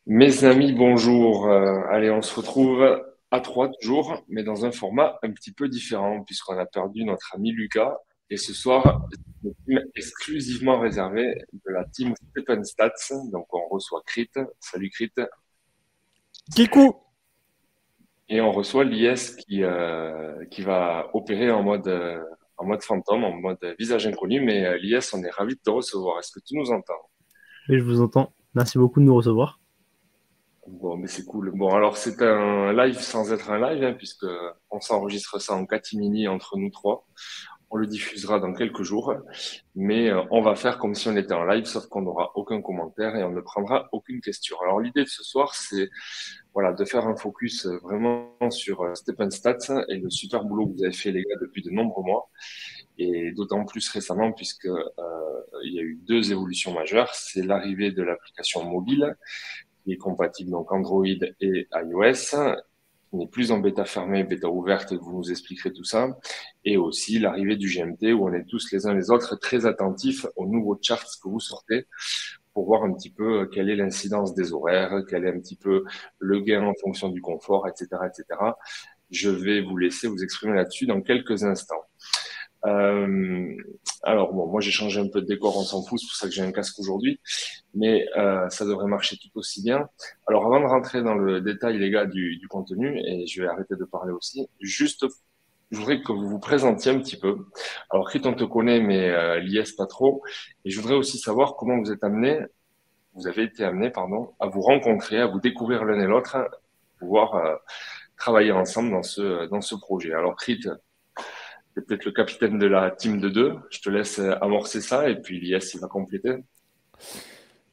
Mes amis, bonjour. Allez, on se retrouve à trois toujours, mais dans un format un petit peu différent, puisqu'on a perdu notre ami Lucas. Et ce soir, c'est une team exclusivement réservée de la team Stephen Stats. Donc, on reçoit Crit. Salut Crit. Kikou! Et on reçoit l'IS qui va opérer en mode fantôme, en mode visage inconnu. Mais l'IS, on est ravi de te recevoir. Est-ce que tu nous entends? Oui, je vous entends. Merci beaucoup de nous recevoir. Bon, mais c'est cool. Bon, alors c'est un live sans être un live, hein, puisque on s'enregistre ça en catimini entre nous trois. On le diffusera dans quelques jours, mais on va faire comme si on était en live, sauf qu'on n'aura aucun commentaire et on ne prendra aucune question. Alors l'idée de ce soir, c'est voilà de faire un focus vraiment sur Stephen Stats et le super boulot que vous avez fait les gars depuis de nombreux mois, et d'autant plus récemment puisque il y a eu deux évolutions majeures. C'est l'arrivée de l'application mobile qui est compatible donc Android et iOS, qui n'est plus en bêta fermée, bêta ouverte, et vous nous expliquerez tout ça. Et aussi l'arrivée du GMT, où on est tous les uns les autres très attentifs aux nouveaux charts que vous sortez pour voir un petit peu quelle est l'incidence des horaires, quel est un petit peu le gain en fonction du confort, etc., etc. Je vais vous laisser vous exprimer là-dessus dans quelques instants. Euh, alors bon, moi j'ai changé un peu de décor, on s'en fout, c'est pour ça que j'ai un casque aujourd'hui, mais ça devrait marcher tout aussi bien. Alors avant de rentrer dans le détail, les gars, du contenu, et je vais arrêter de parler aussi, juste, je voudrais que vous vous présentiez un petit peu. Alors Crit, on te connaît, mais l'IS pas trop, et je voudrais aussi savoir comment vous avez été amené, pardon, à vous rencontrer, à vous découvrir l'un et l'autre, hein, pouvoir travailler ensemble dans ce projet. Alors Crit, c'est peut-être le capitaine de la team de deux. Je te laisse amorcer ça et puis l'IS, il va compléter.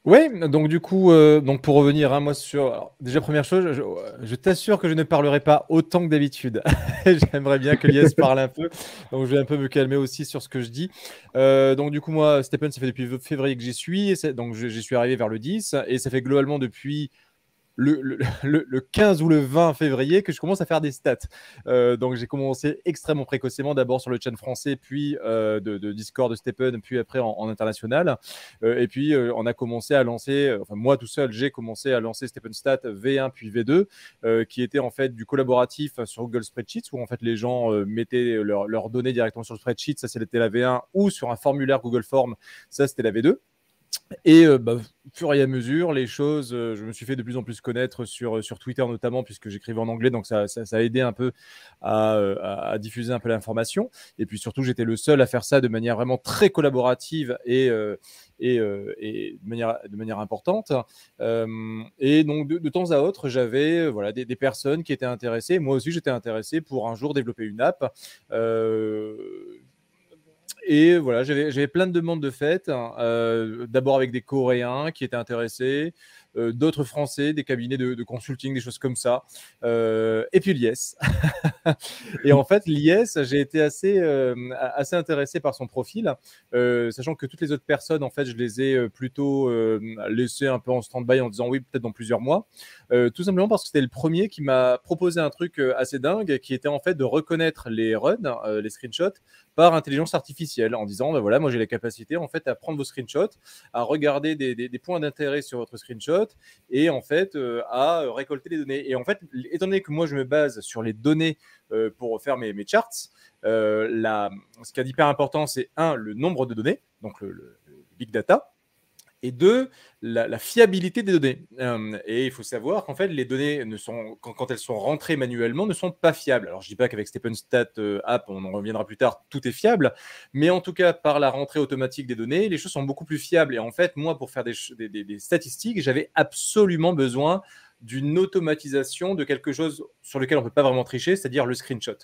Ouais, donc du coup, donc pour revenir, hein, moi sur. Alors, déjà, première chose, je t'assure que je ne parlerai pas autant que d'habitude. J'aimerais bien que Lies parle un peu, donc je vais un peu me calmer aussi sur ce que je dis. Donc du coup, moi, Stephen, ça fait depuis février que j'y suis, donc j'y suis arrivé vers le 10, et ça fait globalement depuis le 15 ou le 20 février que je commence à faire des stats. Donc j'ai commencé extrêmement précocement, d'abord sur le channel français, puis de Discord de Stephen, puis après en international. Et puis on a commencé à lancer, enfin moi tout seul, j'ai commencé à lancer Stephen Stat V1 puis V2, qui était en fait du collaboratif sur Google Spreadsheets, où en fait les gens mettaient leurs données directement sur le spreadsheet, ça c'était la V1, ou sur un formulaire Google Form, ça c'était la V2. Et au fur et à mesure, les choses, je me suis fait de plus en plus connaître sur Twitter notamment, puisque j'écrivais en anglais, donc ça a aidé un peu à diffuser un peu l'information. Et puis surtout, j'étais le seul à faire ça de manière vraiment très collaborative et de manière importante. Et donc de temps à autre, j'avais voilà, des personnes qui étaient intéressées. Moi aussi, j'étais intéressé pour un jour développer une app. Euh, et voilà, j'avais plein de demandes de fait, hein. D'abord avec des Coréens qui étaient intéressés, d'autres Français, des cabinets de consulting, des choses comme ça. Et puis l'IS. Et en fait, l'IS, j'ai été assez intéressé par son profil, sachant que toutes les autres personnes, en fait, je les ai plutôt laissées un peu en stand-by en disant oui, peut-être dans plusieurs mois. Tout simplement parce que c'était le premier qui m'a proposé un truc assez dingue, qui était en fait de reconnaître les runs, les screenshots, par intelligence artificielle, en disant, ben voilà, moi j'ai la capacité en fait à prendre vos screenshots, à regarder des points d'intérêt sur votre screenshot et en fait à récolter les données. Et en fait, étant donné que moi je me base sur les données pour faire mes charts, ce qui est hyper important, c'est un, le nombre de données, donc le big data, et deux, la fiabilité des données. Et il faut savoir qu'en fait, les données, quand elles sont rentrées manuellement, ne sont pas fiables. Alors, je ne dis pas qu'avec StephenStat App, on en reviendra plus tard, tout est fiable, mais en tout cas, par la rentrée automatique des données, les choses sont beaucoup plus fiables. Et en fait, moi, pour faire des statistiques, j'avais absolument besoin d'une automatisation de quelque chose sur lequel on ne peut pas vraiment tricher, c'est-à-dire le screenshot.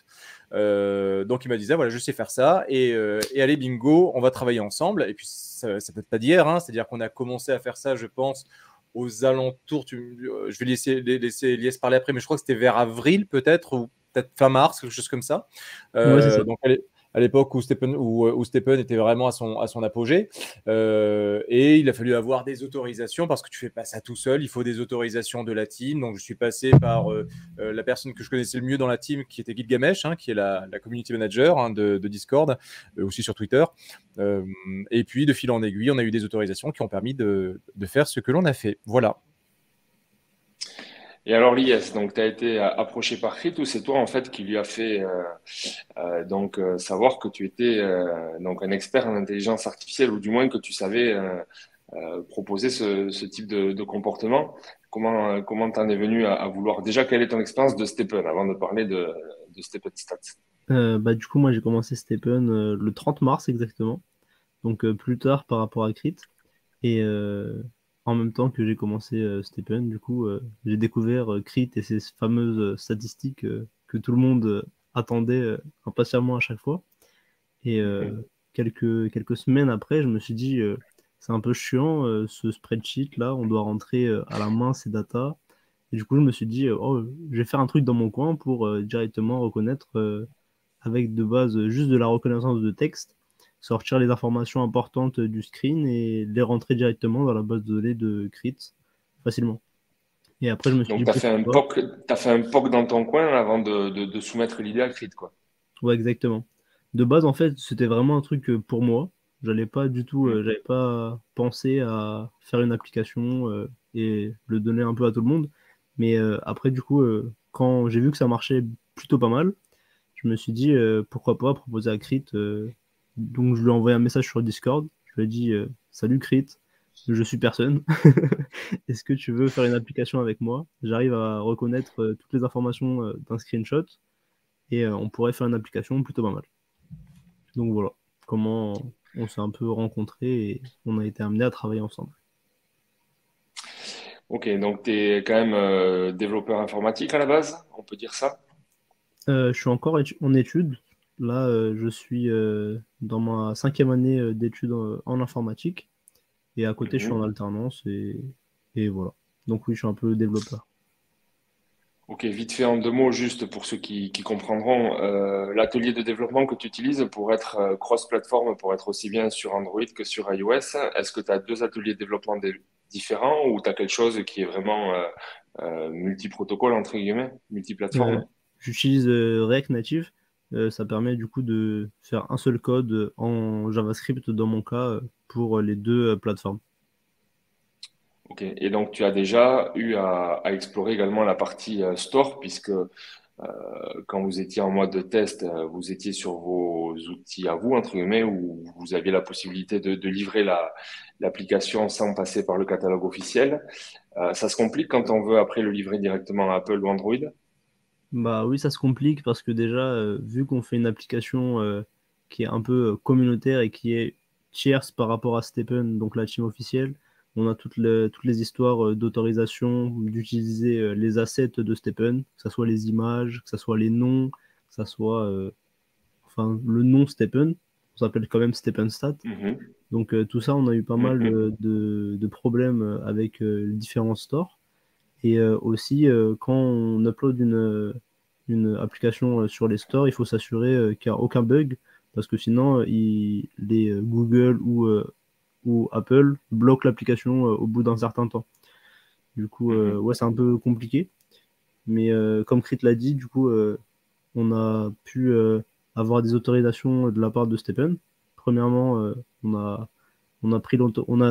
Donc il m'a dit, voilà, je sais faire ça, et allez, bingo, on va travailler ensemble. Et puis ça peut-être pas d'hier, hein, c'est-à-dire qu'on a commencé à faire ça, je pense, aux alentours, je vais laisser Lies parler après, mais je crois que c'était vers avril peut-être, ou peut-être fin mars, quelque chose comme ça. Ouais, c'est ça. Donc à l'époque où Stephen était vraiment à son apogée. Et il a fallu avoir des autorisations parce que tu fais pas ça tout seul, il faut des autorisations de la team. Donc je suis passé par la personne que je connaissais le mieux dans la team, qui était Gilgamesh, hein, qui est la community manager, hein, de Discord, aussi sur Twitter. Euh, et puis de fil en aiguille, on a eu des autorisations qui ont permis de faire ce que l'on a fait. Voilà. Et alors l'IS, donc tu as été approché par Crit ou c'est toi en fait qui lui a fait savoir que tu étais donc un expert en intelligence artificielle ou du moins que tu savais proposer ce type de comportement. Comment t'en es venu à vouloir déjà quelle est ton expérience de Stepen avant de parler de Stepen Stats? Du coup, moi, j'ai commencé Stephen le 30 mars exactement, donc plus tard par rapport à Crit. Et en même temps que j'ai commencé Stephen, du coup, j'ai découvert Crit et ses fameuses statistiques que tout le monde attendait impatiemment à chaque fois. Et Mhm. quelques semaines après, je me suis dit, c'est un peu chiant ce spreadsheet là, on doit rentrer à la main ces datas. Et du coup, je me suis dit, oh, je vais faire un truc dans mon coin pour directement reconnaître avec de base juste de la reconnaissance de texte, sortir les informations importantes du screen et les rentrer directement dans la base de données de Crit facilement. Et après, je me suis Donc dit pourquoi pas. t'as fait un POC dans ton coin avant de soumettre l'idée à Crit, quoi. Ouais, exactement. De base, en fait, c'était vraiment un truc pour moi. J'avais pas pensé à faire une application et le donner un peu à tout le monde. Mais après, du coup, quand j'ai vu que ça marchait plutôt pas mal, je me suis dit pourquoi pas proposer à Crit. Donc je lui ai envoyé un message sur Discord. Je lui ai dit salut Crit, je suis personne. Est-ce que tu veux faire une application avec moi? J'arrive à reconnaître toutes les informations d'un screenshot et on pourrait faire une application plutôt pas mal. Donc voilà comment on s'est un peu rencontrés et on a été amenés à travailler ensemble. Ok, donc tu es quand même développeur informatique à la base, on peut dire ça? Je suis encore en études. Là, je suis dans ma cinquième année d'études en informatique. Et à côté, je suis en Mhm. alternance et voilà. Donc oui, je suis un peu développeur. Ok, vite fait en deux mots, juste pour ceux qui comprendront, l'atelier de développement que tu utilises pour être cross-platform, pour être aussi bien sur Android que sur iOS, est-ce que tu as deux ateliers de développement différents ou tu as quelque chose qui est vraiment multi-protocole, entre guillemets, Euh, multi-plateforme? J'utilise React Native. Ça permet du coup de faire un seul code en JavaScript dans mon cas pour les deux plateformes. Ok, et donc tu as déjà eu à explorer également la partie store, puisque quand vous étiez en mode de test, vous étiez sur vos outils à vous, entre guillemets, où vous aviez la possibilité de livrer l'application sans passer par le catalogue officiel. Ça se complique quand on veut après le livrer directement à Apple ou Android. Bah oui, ça se complique parce que déjà, vu qu'on fait une application qui est un peu communautaire et qui est tierce par rapport à Stepen, donc la team officielle, on a toutes les histoires d'autorisation d'utiliser les assets de Stepen, que ce soit les images, que ce soit les noms, que ce soit enfin, le nom Stepen, on s'appelle quand même Stepenstat. Mhm, Donc tout ça, on a eu pas mal mhm. de problèmes avec les différents stores. Et aussi, quand on upload une application sur les stores, il faut s'assurer qu'il n'y a aucun bug, parce que sinon, les Google ou Apple bloquent l'application au bout d'un certain temps. Du coup, Mhm. ouais, c'est un peu compliqué. Mais comme Crit l'a dit, du coup, on a pu avoir des autorisations de la part de Stephen. Premièrement, on a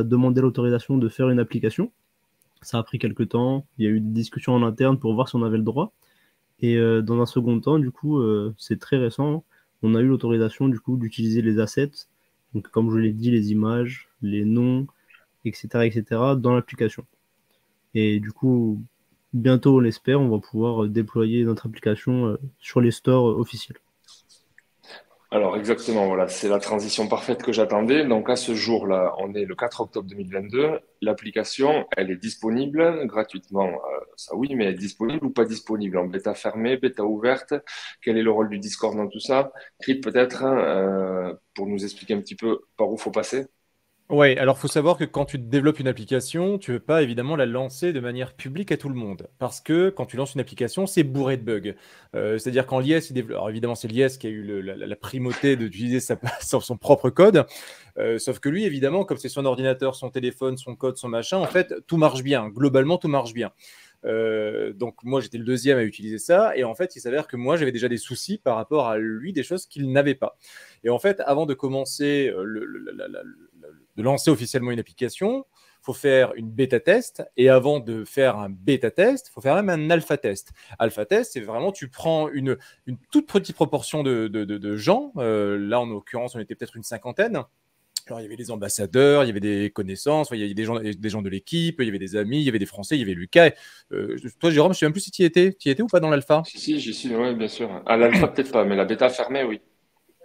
demandé l'autorisation de faire une application. Ça a pris quelques temps. Il y a eu des discussions en interne pour voir si on avait le droit. Et dans un second temps, du coup, c'est très récent. On a eu l'autorisation du coup d'utiliser les assets, donc comme je l'ai dit, les images, les noms, etc., etc., dans l'application. Et du coup, bientôt, on l'espère, on va pouvoir déployer notre application sur les stores officiels. Alors exactement, voilà, c'est la transition parfaite que j'attendais. Donc à ce jour-là, on est le 4 octobre 2022. L'application, elle est disponible gratuitement. Ça oui, mais elle est disponible ou pas disponible en bêta fermée, bêta ouverte? Quel est le rôle du Discord dans tout ça? Crit peut-être, hein, pour nous expliquer un petit peu par où faut passer. Ouais, alors faut savoir que quand tu développes une application, tu veux pas évidemment la lancer de manière publique à tout le monde. Parce que quand tu lances une application, c'est bourré de bugs. C'est-à-dire quand l'IS, il développe... Alors évidemment, c'est l'IS qui a eu la primauté d'utiliser son propre code. Sauf que lui, évidemment, comme c'est son ordinateur, son téléphone, son code, son machin, en fait, tout marche bien. Globalement, tout marche bien. Donc moi, j'étais le deuxième à utiliser ça. Et en fait, il s'avère que moi, j'avais déjà des soucis par rapport à lui, des choses qu'il n'avait pas. Et en fait, avant de commencer de lancer officiellement une application, faut faire une bêta-test. Et avant de faire un bêta-test, il faut faire même un alpha-test. Alpha-test, c'est vraiment, tu prends une toute petite proportion de gens. Là, en l'occurrence, on était peut-être une cinquantaine. Alors, il y avait des ambassadeurs, il y avait des connaissances, il y avait des gens de l'équipe, il y avait des amis, il y avait des Français, il y avait Lucas. Toi, Jérôme, je ne sais même plus si tu y étais. Tu y étais ou pas dans l'alpha? Si, j'y suis, oui, bien sûr. À l'alpha, peut-être pas, mais la bêta fermée, oui.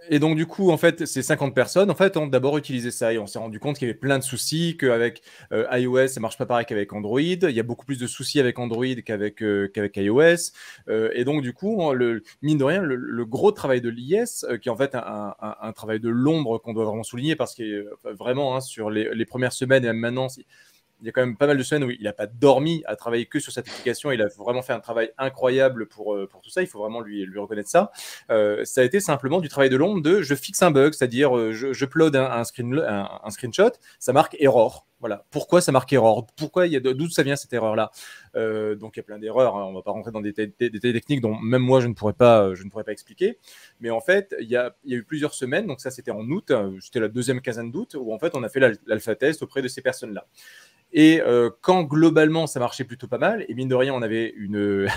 Et donc, du coup, en fait, ces 50 personnes, en fait, ont d'abord utilisé ça et on s'est rendu compte qu'il y avait plein de soucis, qu'avec iOS, ça marche pas pareil qu'avec Android. Il y a beaucoup plus de soucis avec Android qu'avec iOS. Et donc, du coup, mine de rien, le gros travail de l'IS, qui est en fait un travail de l'ombre qu'on doit vraiment souligner parce que vraiment, hein, sur les premières semaines et même maintenant, il y a quand même pas mal de semaines où il n'a pas dormi à travailler que sur cette application. Il a vraiment fait un travail incroyable pour tout ça. Il faut vraiment lui reconnaître ça. Ça a été simplement du travail de l'ombre de je fixe un bug, c'est-à-dire je upload un screenshot, ça marque error. Voilà. Pourquoi ça marque error? D'où ça vient cette erreur-là? Donc il y a plein d'erreurs. Hein. On ne va pas rentrer dans des détails techniques dont même moi je ne pourrais pas expliquer. Mais en fait, il y a eu plusieurs semaines. Donc ça, c'était en août. C'était la deuxième quinzaine d'août où en fait on a fait l'alpha test auprès de ces personnes-là. Et quand globalement ça marchait plutôt pas mal, et mine de rien, on avait une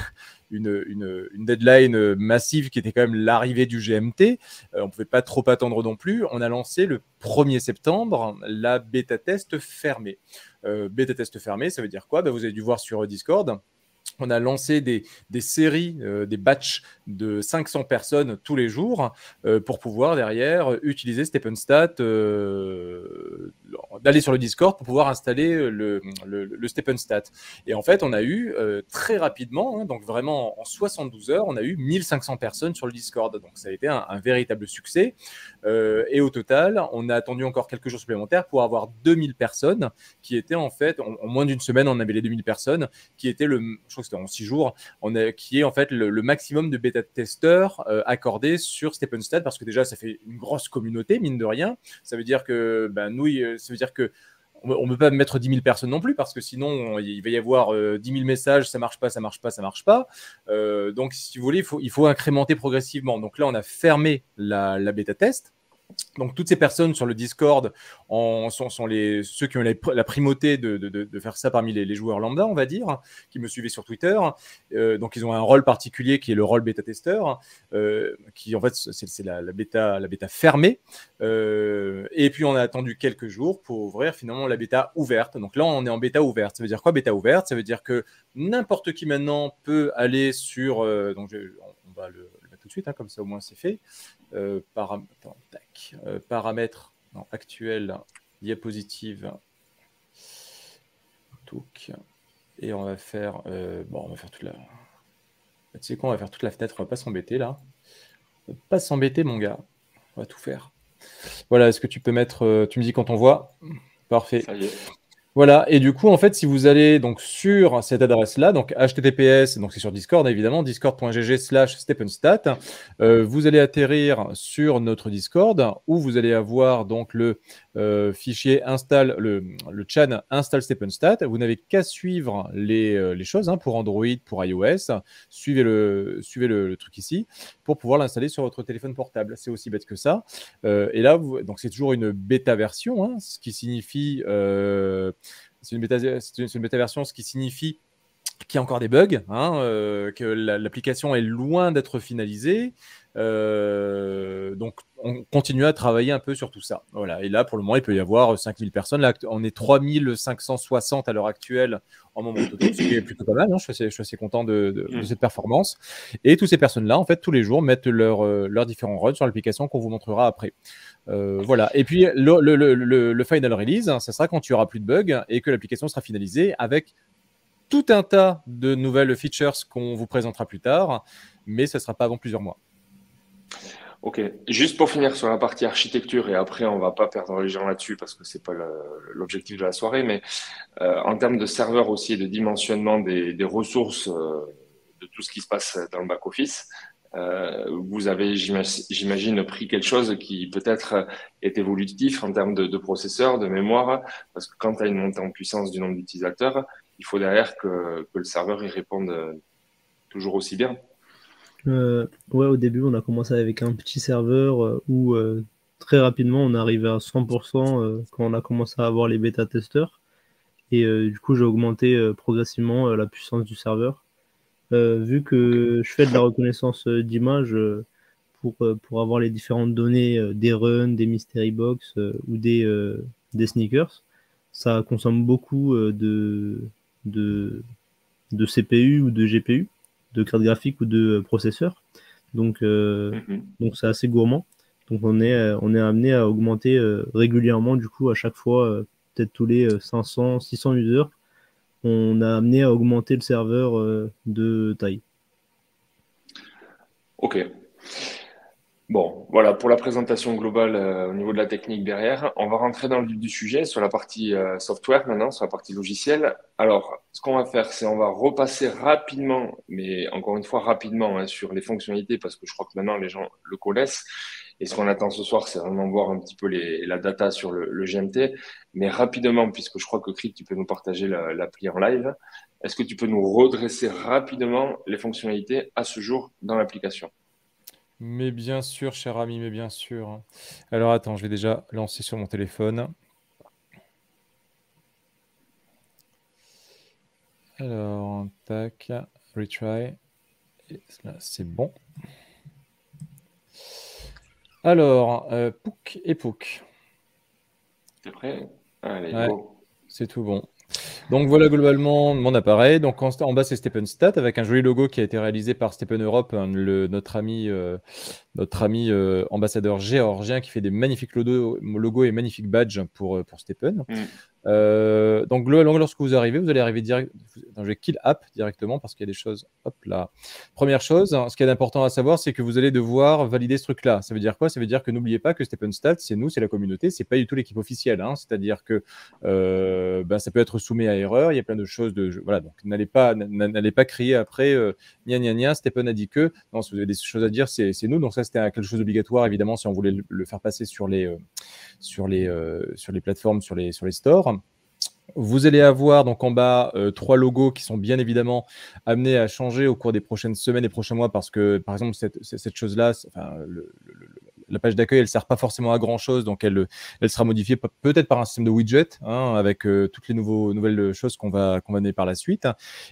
deadline massive qui était quand même l'arrivée du GMT, on ne pouvait pas trop attendre non plus. On a lancé le 1er septembre la bêta test fermée. Bêta test fermée, ça veut dire quoi? Vous avez dû voir sur Discord. On a lancé des séries, des batchs de 500 personnes tous les jours pour pouvoir derrière utiliser StepnStat, d'aller sur le Discord pour pouvoir installer le StepnStat. Et en fait, on a eu très rapidement, hein, donc vraiment en 72 heures, on a eu 1500 personnes sur le Discord. Donc ça a été un véritable succès. Et au total, on a attendu encore quelques jours supplémentaires pour avoir 2000 personnes qui étaient en fait, en moins d'une semaine, on avait les 2000 personnes qui étaient je crois que c'était en 6 jours, qui est en fait le maximum de bêta-testeurs accordés sur StepnStat parce que déjà, ça fait une grosse communauté, mine de rien. Ça veut dire que, ça veut dire que on ne peut pas mettre 10 000 personnes non plus parce que sinon, il va y avoir 10 000 messages, ça ne marche pas, ça ne marche pas, ça ne marche pas. Donc, si vous voulez, il faut incrémenter progressivement. Donc là, on a fermé la bêta-test. Donc, toutes ces personnes sur le Discord sont ceux qui ont la primauté de faire ça parmi les joueurs lambda, on va dire, qui me suivaient sur Twitter. Donc, ils ont un rôle particulier qui est le rôle bêta-testeur, qui en fait, c'est la bêta fermée. Et puis, on a attendu quelques jours pour ouvrir finalement la bêta ouverte. Donc là, on est en bêta ouverte. Ça veut dire quoi, bêta ouverte? Ça veut dire que n'importe qui maintenant peut aller sur... donc, on va le mettre tout de suite, hein, comme ça au moins c'est fait. Paramètres actuels, diapositive, et on va faire on va faire toute la... Tu sais quoi, on va faire toute la fenêtre, on va pas s'embêter là. On va pas s'embêter mon gars, on va tout faire. Voilà, est-ce que tu peux mettre, tu me dis quand on voit? Parfait. Ça y est. Voilà, et du coup, en fait, si vous allez donc sur cette adresse-là, donc HTTPS, donc c'est sur Discord évidemment, discord.gg/stepnstat, vous allez atterrir sur notre Discord où vous allez avoir donc le fichier le chan install stepnstat. Vous n'avez qu'à suivre les choses hein, pour Android, pour iOS. Suivez le truc ici pour pouvoir l'installer sur votre téléphone portable. C'est aussi bête que ça. Et là, donc c'est toujours une bêta version, hein, ce qui signifie c'est une bêta version, ce qui signifie qu'il y a encore des bugs, hein, que l'application est loin d'être finalisée. Donc, on continue à travailler un peu sur tout ça. Voilà. Et là, pour le moment, il peut y avoir 5000 personnes. Là, on est 3560 à l'heure actuelle en moment total, ce qui est plutôt pas mal. Hein. Je suis assez content de cette performance. Et toutes ces personnes-là, en fait, tous les jours, mettent leurs différents runs sur l'application qu'on vous montrera après. Voilà. Et puis, le final release, hein, ça sera quand il n'y aura plus de bugs et que l'application sera finalisée avec tout un tas de nouvelles features qu'on vous présentera plus tard, mais ça ne sera pas avant plusieurs mois. Ok, juste pour finir sur la partie architecture, et après on va pas perdre les gens là-dessus parce que c'est pas l'objectif de la soirée, mais en termes de serveurs aussi et de dimensionnement des ressources de tout ce qui se passe dans le back-office, vous avez, j'imagine, pris quelque chose qui peut-être est évolutif en termes de processeur, de mémoire, parce que quand tu as une montée en puissance du nombre d'utilisateurs, il faut derrière que le serveur y réponde toujours aussi bien. Ouais, au début, on a commencé avec un petit serveur où très rapidement, on est arrivé à 100% quand on a commencé à avoir les bêta-testeurs. Et du coup, j'ai augmenté progressivement la puissance du serveur. Vu que je fais de la reconnaissance d'image pour avoir les différentes données des runs, des mystery box ou des sneakers, ça consomme beaucoup de CPU ou de GPU, de carte graphique ou de processeur. Donc, donc c'est assez gourmand. Donc on est amené à augmenter régulièrement, du coup, à chaque fois, peut-être tous les 500, 600 users, on a amené à augmenter le serveur de taille. Ok. Bon, voilà pour la présentation globale au niveau de la technique derrière. On va rentrer dans le vif du sujet sur la partie software maintenant, sur la partie logicielle. Alors, ce qu'on va faire, c'est on va repasser rapidement, mais encore une fois rapidement, hein, sur les fonctionnalités parce que je crois que maintenant les gens le connaissent. Et ce qu'on attend ce soir, c'est vraiment voir un petit peu la data sur le GMT, mais rapidement, puisque je crois que Cric, tu peux nous partager l'appli en live. Est-ce que tu peux nous redresser rapidement les fonctionnalités à ce jour dans l'application? Mais bien sûr, cher ami, mais bien sûr. Alors attends, je vais déjà lancer sur mon téléphone. Alors, tac, retry. Et là, c'est bon. Alors, Pouk et Pouk. T'es prêt? Allez, Ouais, go. c'est tout bon. Donc voilà globalement mon appareil. Donc en bas, c'est Stepenstat avec un joli logo qui a été réalisé par Stephen Europe, notre ami ambassadeur géorgien qui fait des magnifiques logos et magnifiques badges pour Stephen. Donc globalement, lorsque vous arrivez, vous allez arriver direct. Je vais kill app directement parce qu'il y a des choses. Hop là. Première chose, ce qui est important à savoir, c'est que vous allez devoir valider ce truc-là. Ça veut dire quoi? Ça veut dire que n'oubliez pas que Stepenstat, c'est nous, c'est la communauté, c'est pas du tout l'équipe officielle. Hein. C'est-à-dire que ça peut être soumis à erreur. Il y a plein de choses voilà. Donc n'allez pas crier après. Gna gna gna. Stephen a dit que. Non, si vous avez des choses à dire, c'est nous. Donc ça, c'était quelque chose d'obligatoire évidemment si on voulait le faire passer sur les plateformes, sur les stores. Vous allez avoir donc en bas 3 logos qui sont bien évidemment amenés à changer au cours des prochaines semaines et prochains mois parce que, par exemple, cette chose-là, la page d'accueil, elle ne sert pas forcément à grand-chose, donc elle sera modifiée peut-être par un système de widget avec toutes les nouvelles choses qu'on va amener par la suite.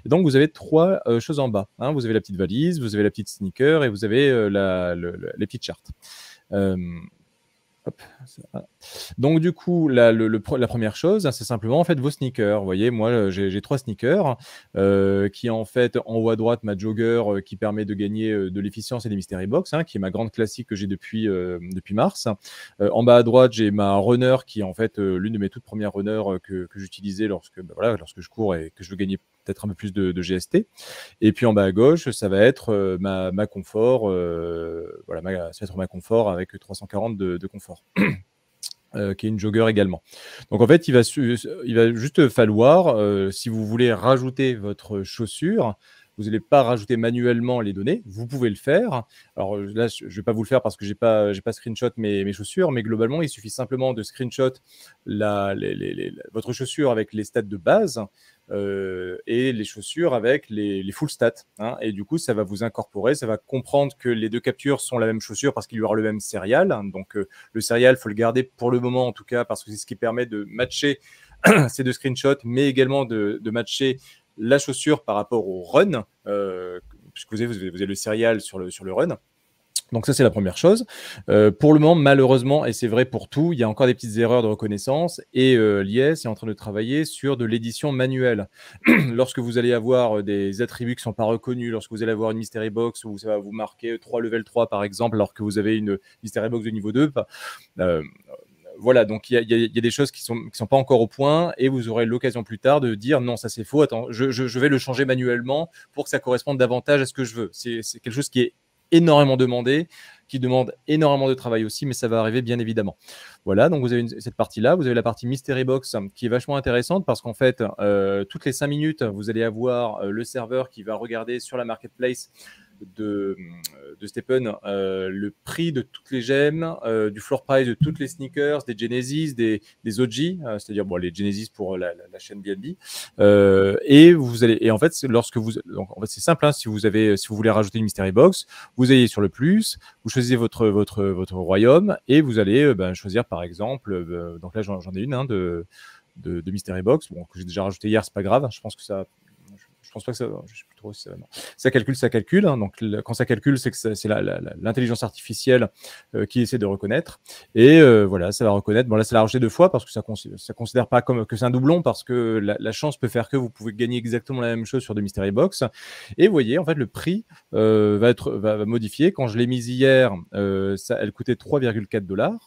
Et donc, vous avez 3 choses en bas. Vous avez la petite valise, vous avez la petite sneaker et vous avez les petites chartes. Hop, donc du coup, la première chose, c'est simplement en fait vos sneakers. Vous voyez, moi j'ai 3 sneakers qui en fait en haut à droite ma jogger qui permet de gagner de l'efficience et des mystery box, qui est ma grande classique que j'ai depuis mars. En bas à droite, j'ai ma runner qui est en fait l'une de mes toutes premières runners que j'utilisais lorsque je cours et que je veux gagner peut-être un peu plus de GST. Et puis en bas à gauche, ça va être ma confort, ça va être ma confort avec 340 de confort. Qui est une jogger également. Donc en fait, il va juste falloir, si vous voulez rajouter votre chaussure, vous n'allez pas rajouter manuellement les données, vous pouvez le faire. Alors là, je ne vais pas vous le faire parce que j'ai pas screenshot mes chaussures, mais globalement, il suffit simplement de screenshot votre chaussure avec les stats de base et les chaussures avec les full stats. Et du coup, ça va vous incorporer, ça va comprendre que les deux captures sont la même chaussure parce qu'il y aura le même serial. Donc le serial, il faut le garder pour le moment en tout cas parce que c'est ce qui permet de matcher ces deux screenshots, mais également de matcher la chaussure par rapport au run, puisque vous avez le serial sur le run. Donc ça, c'est la première chose. Pour le moment, malheureusement, et c'est vrai pour tout, il y a encore des petites erreurs de reconnaissance et l'IS est en train de travailler sur de l'édition manuelle. Lorsque vous allez avoir des attributs qui ne sont pas reconnus, lorsque vous allez avoir une mystery box où ça va vous marquer 3 level 3 par exemple, alors que vous avez une mystery box de niveau 2, voilà, donc il y a des choses qui sont pas encore au point et vous aurez l'occasion plus tard de dire non, ça c'est faux, attends, je vais le changer manuellement pour que ça corresponde davantage à ce que je veux. C'est quelque chose qui est énormément demandé, qui demande énormément de travail aussi, mais ça va arriver bien évidemment. Voilà, donc vous avez cette partie-là, vous avez la partie Mystery Box qui est vachement intéressante parce qu'en fait, toutes les 5 minutes, vous allez avoir le serveur qui va regarder sur la marketplace de Stephen le prix de toutes les gemmes, du floor price de toutes les sneakers, des Genesis, des OG, c'est-à-dire les Genesis pour la chaîne BNB. Et en fait, c'est simple. Si vous voulez rajouter une mystery box, vous allez sur le plus, vous choisissez votre royaume et vous allez choisir par exemple. Donc là, j'en ai une de Mystery Box, bon, que j'ai déjà rajouté hier, c'est pas grave. Je pense que ça. Je pense pas que ça. Je sais plus trop si ça. Non. Ça calcule. Hein, donc, quand ça calcule, c'est que c'est l'intelligence artificielle qui essaie de reconnaître. Et voilà, ça va reconnaître. Bon, là, ça l'a rajouté 2 fois parce que ça considère pas comme que c'est un doublon, parce que la chance peut faire que vous pouvez gagner exactement la même chose sur des Mystery Box. Et vous voyez, en fait, le prix va modifier. Quand je l'ai mise hier, elle coûtait 3,4$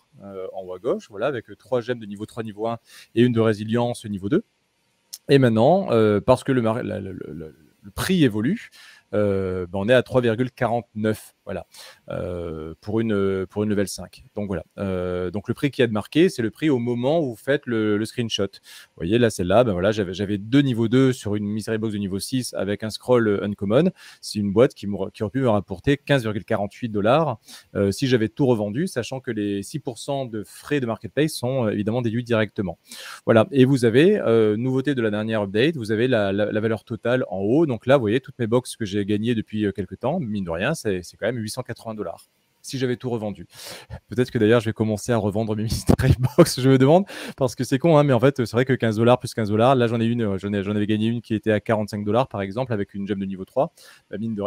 en haut à gauche, voilà, avec 3 gemmes de niveau 3, niveau 1 et une de résilience niveau 2. Et maintenant, parce que le prix évolue, on est à 3,49, voilà, pour une level 5. Donc voilà. Donc le prix qui est marqué, c'est le prix au moment où vous faites le screenshot. Vous voyez là, celle-là, voilà, j'avais 2 niveaux 2 sur une Mystery Box de niveau 6 avec un scroll uncommon. C'est une boîte qui aurait pu me rapporter 15,48$. Si j'avais tout revendu, sachant que les 6% de frais de marketplace sont évidemment déduits directement. Voilà. Et vous avez, nouveauté de la dernière update, vous avez la valeur totale en haut. Donc là, vous voyez toutes mes box que j'ai gagnées depuis quelques temps. Mine de rien, c'est quand même 880$. Si j'avais tout revendu. Peut-être que d'ailleurs, je vais commencer à revendre mes Mystery Box, je me demande, parce que c'est con, hein, mais en fait, c'est vrai que 15$ plus 15$, là, j'en avais gagné une qui était à 45$, par exemple, avec une gemme de niveau 3,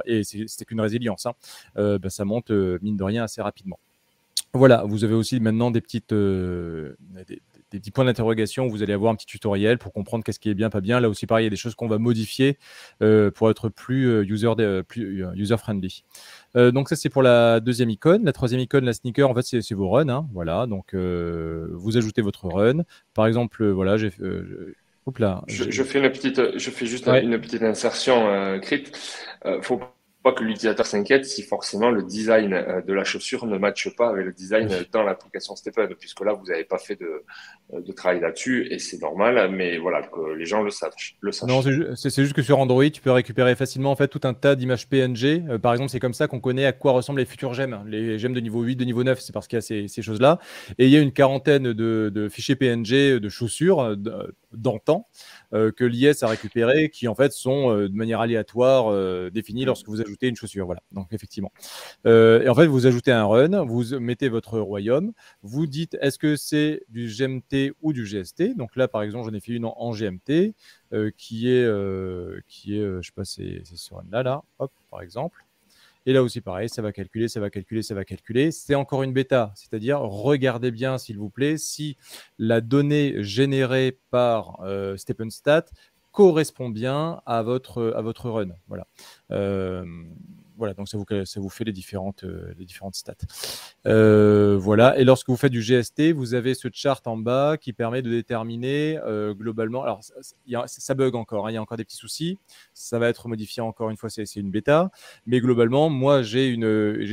et c'était qu'une résilience, hein. Ça monte, mine de rien, assez rapidement. Voilà, vous avez aussi maintenant des petits points d'interrogation. Vous allez avoir un petit tutoriel pour comprendre qu'est-ce qui est bien, pas bien. Là aussi, pareil, il y a des choses qu'on va modifier pour être plus user-friendly. Donc ça, c'est pour la deuxième icône. La troisième icône, la sneaker, en fait, c'est vos runs. Hein, voilà, donc vous ajoutez votre run. Par exemple, voilà, j'ai fait... Je fais juste Ouais. une petite insertion, Crit. Faut pas que l'utilisateur s'inquiète si forcément le design de la chaussure ne matche pas avec le design dans l'application Stephen, puisque là, vous n'avez pas fait de travail là-dessus et c'est normal, mais voilà, que les gens le sachent. Non, c'est juste que sur Android, tu peux récupérer facilement en fait tout un tas d'images PNG. Par exemple, c'est comme ça qu'on connaît à quoi ressemblent les futures gemmes. Les gemmes de niveau 8, de niveau 9, c'est parce qu'il y a ces choses-là. Et il y a une quarantaine de fichiers PNG de chaussures d'antan que l'IS a récupérés, qui en fait sont de manière aléatoire définis lorsque vous ajoutez une chaussure. Voilà, donc effectivement. Et en fait, vous ajoutez un run, vous mettez votre royaume, vous dites est-ce que c'est du GMT ou du GST. Donc là, par exemple, j'en ai fait une en GMT. Qui est je sais pas, c'est ce run là, hop, par exemple. Et là aussi, pareil, ça va calculer. C'est encore une bêta, c'est-à-dire, regardez bien, s'il vous plaît, si la donnée générée par StepnStat correspond bien à votre run. Voilà. Voilà, donc ça vous fait les différentes stats. Voilà, et lorsque vous faites du GST, vous avez ce chart en bas qui permet de déterminer globalement. Alors, ça bug encore, hein, il y a encore des petits soucis. Ça va être modifié encore une fois, c'est une bêta. Mais globalement, moi, j'ai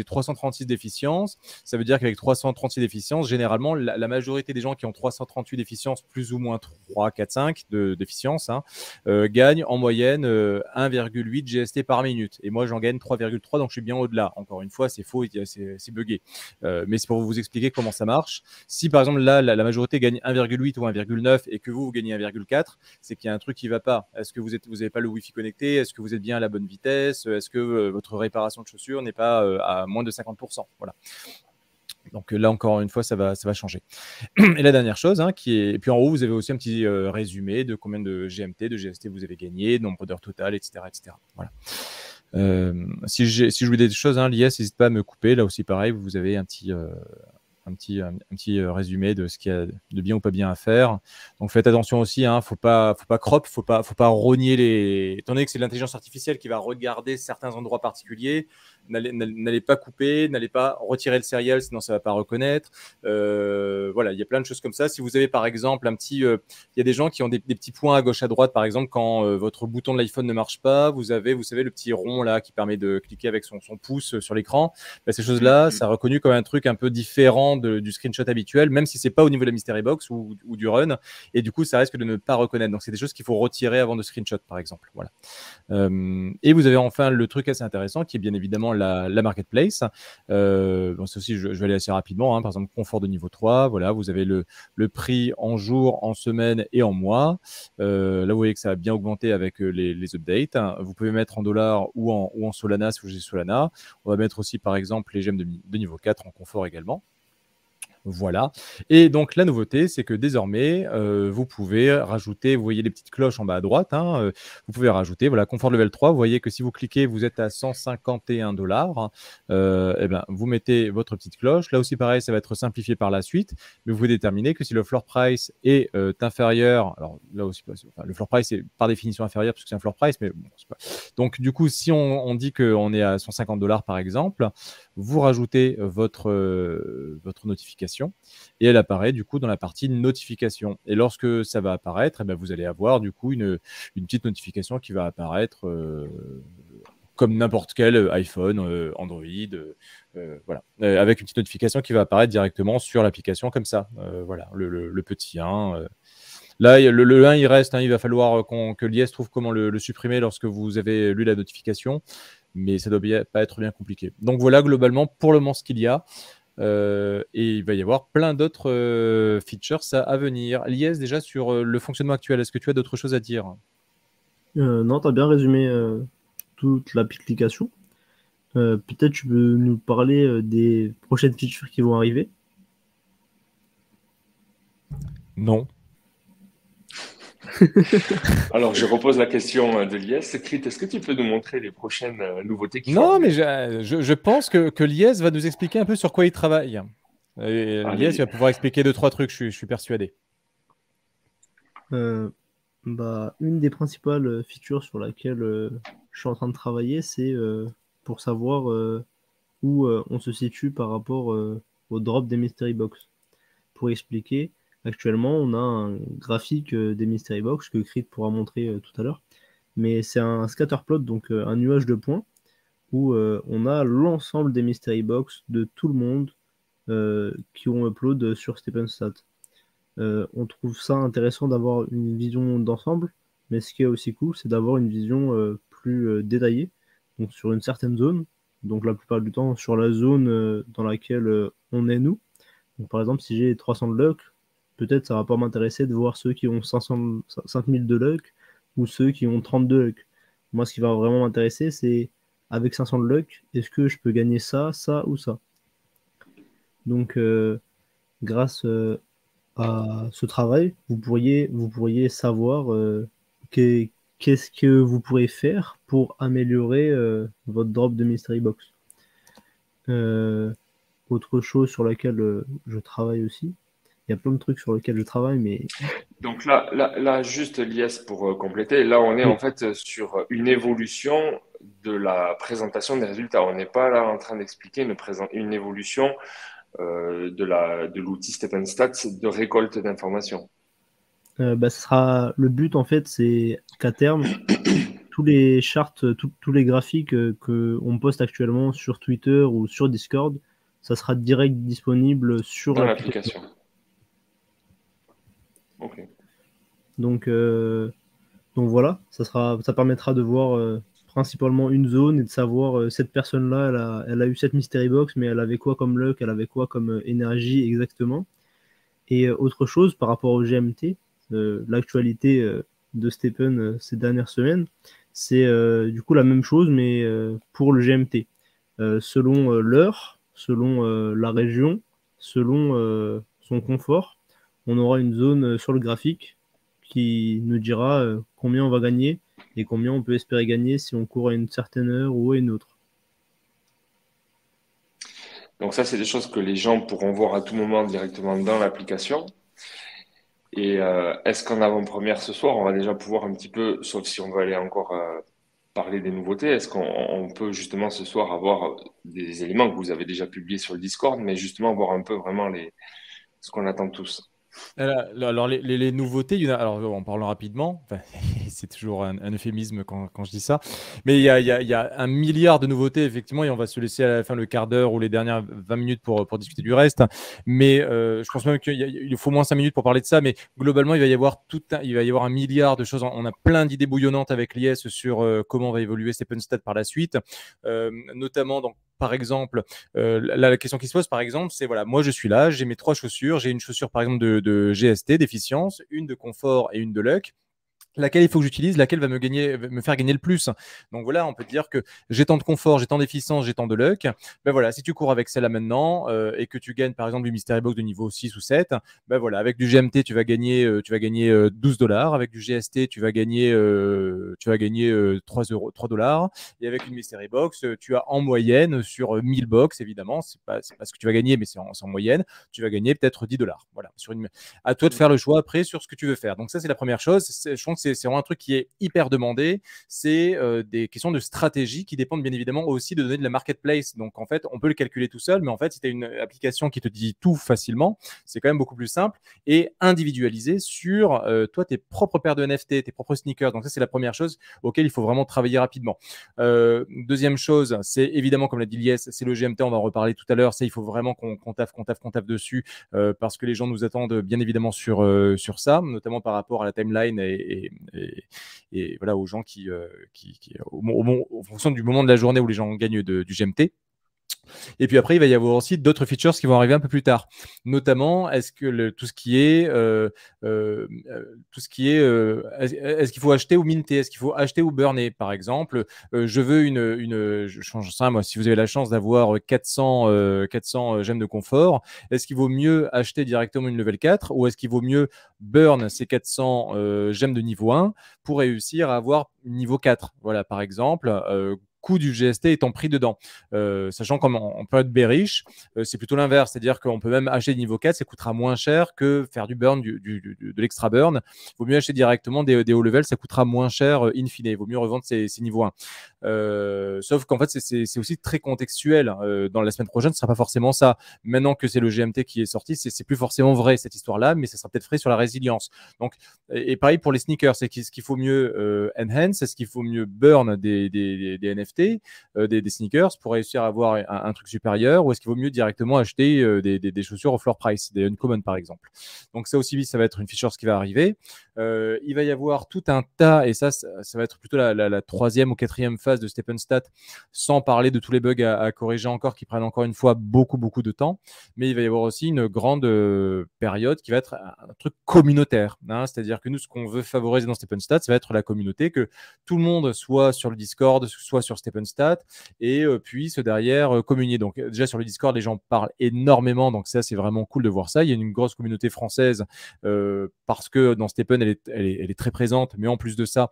336 d'efficience. Ça veut dire qu'avec 336 d'efficience, généralement, la majorité des gens qui ont 338 d'efficience, plus ou moins 3, 4, 5 d'efficience, hein, gagnent en moyenne 1,8 GST par minute. Et moi, j'en gagne 3,3, donc je suis bien au-delà. Encore une fois, c'est faux, c'est buggé. Mais c'est pour vous expliquer comment ça marche. Si par exemple là, la majorité gagne 1,8 ou 1,9 et que vous gagnez 1,4, c'est qu'il y a un truc qui ne va pas. Est-ce que vous n'avez pas le Wi-Fi connecté? Est-ce que vous êtes bien à la bonne vitesse? Est-ce que votre réparation de chaussures n'est pas à moins de 50%? Voilà. Donc là, encore une fois, ça va changer. Et la dernière chose, hein, et puis en haut, vous avez aussi un petit résumé de combien de GMT, de GST vous avez gagné, nombre d'heures totales, etc., etc. Voilà. Si j'oublie des choses, hein, l'IS, n'hésite pas à me couper. Là aussi, pareil, vous avez un petit résumé de ce qu'il y a de bien ou pas bien à faire. Donc faites attention aussi, hein, faut pas crop, faut pas rogner étant donné que c'est l'intelligence artificielle qui va regarder certains endroits particuliers, n'allez pas couper, n'allez pas retirer le serial, sinon ça va pas reconnaître. Voilà, il y a plein de choses comme ça. Si vous avez par exemple il y a des gens qui ont des petits points à gauche à droite, par exemple quand votre bouton de l'iPhone ne marche pas, vous savez le petit rond là qui permet de cliquer avec son pouce sur l'écran. Ces choses-là, ça reconnu comme un truc un peu différent du screenshot habituel, même si c'est pas au niveau de la Mystery Box ou du run, et du coup ça risque de ne pas reconnaître. Donc c'est des choses qu'il faut retirer avant de screenshot, par exemple. Voilà. Et vous avez enfin le truc assez intéressant qui est bien évidemment la marketplace. C'est aussi, je vais aller assez rapidement, hein. Par exemple, confort de niveau 3, voilà, vous avez le prix en jour, en semaine et en mois. Là, vous voyez que ça a bien augmenté avec les updates, hein. Vous pouvez mettre en dollars ou en Solana si vous avez Solana. On va mettre aussi, par exemple, les gemmes de niveau 4 en confort également. Voilà. Et donc, la nouveauté, c'est que désormais, vous pouvez rajouter, vous voyez les petites cloches en bas à droite, hein, vous pouvez rajouter, voilà, confort level 3. Vous voyez que si vous cliquez, vous êtes à 151 $. Et ben, vous mettez votre petite cloche. Là aussi, pareil, ça va être simplifié par la suite. Mais vous déterminez que si le floor price est inférieur, alors là aussi, le floor price est par définition inférieur parce que c'est un floor price, mais bon, c'est pas. Donc, du coup, si on dit qu'on est à 150 $ par exemple, vous rajoutez votre notification et elle apparaît du coup dans la partie notification. Et lorsque ça va apparaître, eh bien, vous allez avoir du coup une petite notification qui va apparaître comme n'importe quel iPhone, Android, voilà, avec une petite notification qui va apparaître directement sur l'application comme ça. Voilà, le petit 1. Là, le 1, il reste, hein, il va falloir que l'IS trouve comment le supprimer lorsque vous avez lu la notification, mais ça ne doit pas être bien compliqué. Donc voilà, globalement, pour le moment, ce qu'il y a. Et il va y avoir plein d'autres features à venir. Lies, déjà sur le fonctionnement actuel, est-ce que tu as d'autres choses à dire? Non, tu as bien résumé toute l'application. Peut-être tu peux nous parler des prochaines features qui vont arriver. Non. Alors, je repose la question de Lies. Crit, est-ce que tu peux nous montrer les prochaines nouveautés qui vont Non, mais arriver? je pense que Lies va nous expliquer un peu sur quoi il travaille. Et Lies Allez. va pouvoir expliquer 2-3 trucs, je suis persuadé. Une des principales features sur laquelle je suis en train de travailler, c'est pour savoir où on se situe par rapport au drop des Mystery Box. Pour expliquer, actuellement, on a un graphique des Mystery Box que Crit pourra montrer tout à l'heure. Mais c'est un scatterplot, donc un nuage de points, où on a l'ensemble des Mystery Box de tout le monde qui ont upload sur StepnStat. On trouve ça intéressant d'avoir une vision d'ensemble, mais ce qui est aussi cool, c'est d'avoir une vision plus détaillée, donc sur une certaine zone, donc la plupart du temps sur la zone dans laquelle on est nous. Donc, par exemple, si j'ai 300 de luck, peut-être ça va pas m'intéresser de voir ceux qui ont 5000 de luck ou ceux qui ont 30 de luck. Moi, ce qui va vraiment m'intéresser, c'est avec 500 de luck, est-ce que je peux gagner ça, ça ou ça? Donc, grâce à ce travail, vous pourriez savoir qu'est-ce que vous pourrez faire pour améliorer votre drop de Mystery Box. Autre chose sur laquelle je travaille aussi, il y a plein de trucs sur lesquels je travaille, mais... Donc là juste Lies pour compléter, là on est Oui. en fait sur une évolution de la présentation des résultats. On n'est pas là en train d'expliquer une évolution de l'outil StepnStat de récolte d'informations. Ce sera le but en fait, c'est qu'à terme, tous les charts, tous les graphiques qu'on poste actuellement sur Twitter ou sur Discord, ça sera direct disponible sur Dans l'application. l'application. Ok. Donc voilà, ça permettra de voir principalement une zone et de savoir cette personne-là, elle a eu cette Mystery Box, mais elle avait quoi comme luck, elle avait quoi comme énergie exactement. Et autre chose par rapport au GMT, l'actualité de Stepn ces dernières semaines, c'est du coup la même chose, mais pour le GMT. Selon l'heure, selon la région, selon son confort, on aura une zone sur le graphique qui nous dira combien on va gagner et combien on peut espérer gagner si on court à une certaine heure ou à une autre. Donc ça, c'est des choses que les gens pourront voir à tout moment directement dans l'application. Et est-ce qu'en avant-première ce soir, on va déjà pouvoir un petit peu, sauf si on veut aller encore parler des nouveautés, est-ce qu'on peut justement ce soir avoir des éléments que vous avez déjà publiés sur le Discord, mais justement voir un peu vraiment ce qu'on attend tous? Alors, les nouveautés, alors, en parlant rapidement, enfin, c'est toujours un euphémisme quand je dis ça, mais il y a 1 milliard de nouveautés, effectivement, et on va se laisser à la fin le quart d'heure ou les dernières 20 minutes pour discuter du reste. Mais je pense même qu'il faut moins 5 minutes pour parler de ça, mais globalement, il va y avoir 1 milliard de choses. On a plein d'idées bouillonnantes avec l'IS sur comment va évoluer StepnStat par la suite, notamment par exemple, la question qui se pose, par exemple, c'est voilà, moi je suis là, j'ai mes 3 chaussures, j'ai une chaussure par exemple de GST, d'efficience, une de confort et une de luck. laquelle il faut que j'utilise, laquelle va me faire gagner le plus. Donc voilà, on peut dire que j'ai tant de confort, j'ai tant d'efficience, j'ai tant de luck. Ben voilà, si tu cours avec celle-là maintenant et que tu gagnes par exemple du Mystery Box de niveau 6 ou 7, ben voilà, avec du GMT, tu vas gagner, $12. Avec du GST, tu vas gagner, 3 euros, $3. Et avec une Mystery Box, tu as en moyenne sur 1000 box, évidemment, c'est pas ce que tu vas gagner, mais c'est en moyenne, tu vas gagner peut-être $10. Voilà, à toi de faire le choix après sur ce que tu veux faire. Donc ça, c'est la première chose. Je pense que c'est vraiment un truc qui est hyper demandé. C'est des questions de stratégie qui dépendent bien évidemment aussi de données de la marketplace. Donc en fait, on peut le calculer tout seul, mais en fait, si tu as une application qui te dit tout facilement, c'est quand même beaucoup plus simple et individualisé sur toi, tes propres paires de NFT, tes propres sneakers. Donc ça, c'est la première chose auquel il faut vraiment travailler rapidement. Deuxième chose, c'est évidemment, comme l'a dit Lies, c'est le GMT, on va en reparler tout à l'heure. Il faut vraiment qu'on taffe dessus parce que les gens nous attendent bien évidemment sur ça, notamment par rapport à la timeline et voilà, aux gens qui en fonction du moment de la journée où les gens gagnent du GMT. Et puis après, il va y avoir aussi d'autres features qui vont arriver un peu plus tard. Notamment, est-ce que tout ce qui est, est-ce qu'il faut acheter ou minter, est-ce qu'il faut acheter ou burner, par exemple. Je veux je change ça, moi, si vous avez la chance d'avoir 400 gemmes de confort, est-ce qu'il vaut mieux acheter directement une level 4 ou est-ce qu'il vaut mieux burn ces 400 gemmes de niveau 1 pour réussir à avoir niveau 4? Voilà, par exemple, coût du GST étant pris dedans. Sachant qu'en période bearish, c'est plutôt l'inverse, c'est-à-dire qu'on peut même acheter des niveau 4, ça coûtera moins cher que faire du burn, de l'extra burn. Il vaut mieux acheter directement des haut level, ça coûtera moins cher in fine. Il vaut mieux revendre ces niveaux 1. Sauf qu'en fait, c'est aussi très contextuel. Dans la semaine prochaine, ce ne sera pas forcément ça. Maintenant que c'est le GMT qui est sorti, c'est plus forcément vrai cette histoire-là, mais ça sera peut-être vrai sur la résilience. Donc, et pareil pour les sneakers, c'est ce qu'il faut mieux enhance, est-ce qu'il faut mieux burn des NFT, des sneakers pour réussir à avoir un truc supérieur, ou est-ce qu'il vaut mieux directement acheter des chaussures au floor price, des uncommon par exemple. Donc ça aussi, ça va être une feature qui va arriver. Il va y avoir tout un tas, et ça va être plutôt la troisième ou quatrième phase de Stepnstat, sans parler de tous les bugs à corriger encore, qui prennent encore une fois beaucoup de temps, mais il va y avoir aussi une grande période qui va être un truc communautaire, hein. C'est-à-dire que nous, ce qu'on veut favoriser dans Stepnstat, ça va être la communauté, que tout le monde soit sur le Discord, soit sur Stepnstat, et puisse derrière communier. Donc déjà sur le Discord, les gens parlent énormément, donc ça c'est vraiment cool de voir ça. Il y a une grosse communauté française parce que dans Stepen elle est très présente, mais en plus de ça,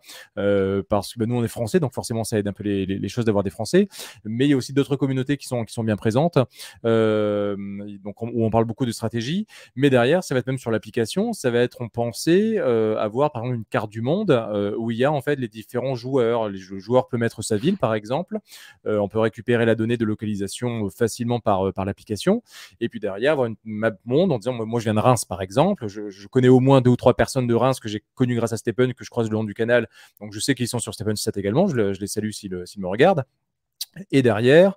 parce que nous on est français, donc forcément ça aide un peu les choses d'avoir des Français, mais il y a aussi d'autres communautés qui sont bien présentes, donc où on parle beaucoup de stratégie, mais derrière ça va être même sur l'application, ça va être, on pensait avoir par exemple une carte du monde où il y a en fait les différents joueurs. Le joueur peut mettre sa ville par exemple, on peut récupérer la donnée de localisation facilement par l'application, et puis derrière avoir une map monde en disant moi je viens de Reims par exemple, je connais au moins 2 ou 3 personnes de Reims que j'ai connues grâce à Stepen, que je croise le long du canal, donc je sais qu'ils sont sur Stepnstat également, je les salue s'ils me regardent. Et derrière,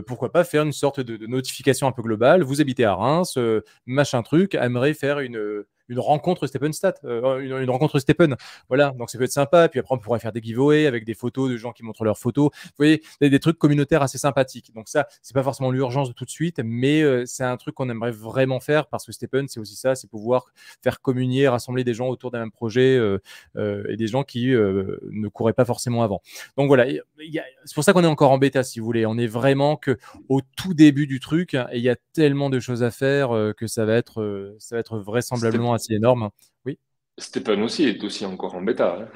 pourquoi pas faire une sorte de notification un peu globale. Vous habitez à Reims, machin truc, aimerait faire une rencontre Stepnstat, une rencontre Stepen. Voilà, donc ça peut être sympa. Puis après, on pourrait faire des giveaways avec des photos de gens qui montrent leurs photos. Vous voyez, des trucs communautaires assez sympathiques. Donc ça, c'est pas forcément l'urgence de tout de suite, mais c'est un truc qu'on aimerait vraiment faire parce que Stepen, c'est aussi ça, c'est pouvoir faire communier, rassembler des gens autour d'un même projet et des gens qui ne couraient pas forcément avant. Donc voilà, c'est pour ça qu'on est encore en bêta, si vous voulez. On est vraiment au tout début du truc et il y a tellement de choses à faire que ça va être vraisemblablement assez énorme. Oui. Stepen aussi est aussi encore en bêta, hein.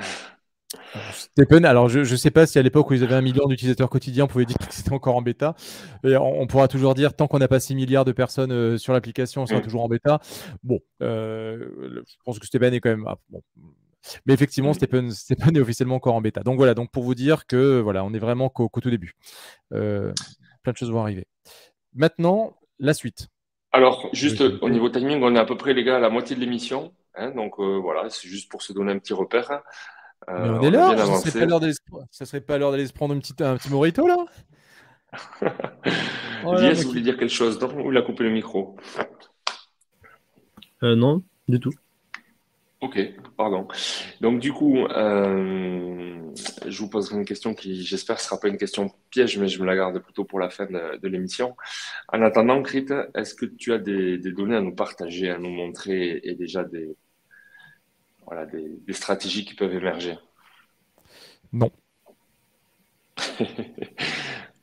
Stepen, alors je ne sais pas si à l'époque où ils avaient 1 million d'utilisateurs quotidiens, on pouvait dire que c'était encore en bêta. Et on pourra toujours dire, tant qu'on n'a pas 6 milliards de personnes sur l'application, on sera toujours en bêta. Bon, je pense que Stepen est quand même... bon. Mais effectivement, Stepen est officiellement encore en bêta. Donc voilà, donc pour vous dire que voilà, on est vraiment qu'au tout début. Plein de choses vont arriver. Maintenant, la suite. Alors, juste au niveau timing, on est à peu près, les gars, à la moitié de l'émission, hein, donc voilà, c'est juste pour se donner un petit repère. Mais on est là, bien ça serait pas l'heure d'aller se prendre un petit morito là? Lies, vous voulez dire quelque chose, non? Ou il a coupé le micro? Non, du tout. Ok, pardon. Donc du coup, je vous poserai une question qui, j'espère, sera pas une question piège, mais je me la garde plutôt pour la fin de l'émission. En attendant, Crit, est-ce que tu as des données à nous partager, à nous montrer et déjà voilà, des stratégies qui peuvent émerger. Non.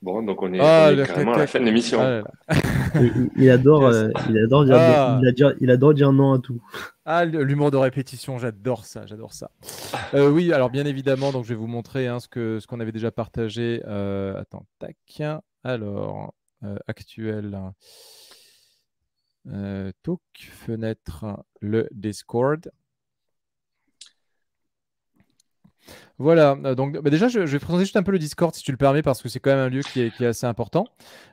Bon, donc on Ah, est le carrément à la caca. fin de Ah l'émission. là là. Il adore, Yes. il Ah. il adore dire non à tout. Ah, l'humour de répétition, j'adore ça, j'adore ça. Oui, alors bien évidemment, donc je vais vous montrer hein, ce qu'on avait déjà partagé. Attends, tac. Alors, actuel. Talk, fenêtre, le Discord. Voilà, donc bah, déjà, je vais présenter juste un peu le Discord si tu le permets, parce que c'est quand même un lieu qui est assez important.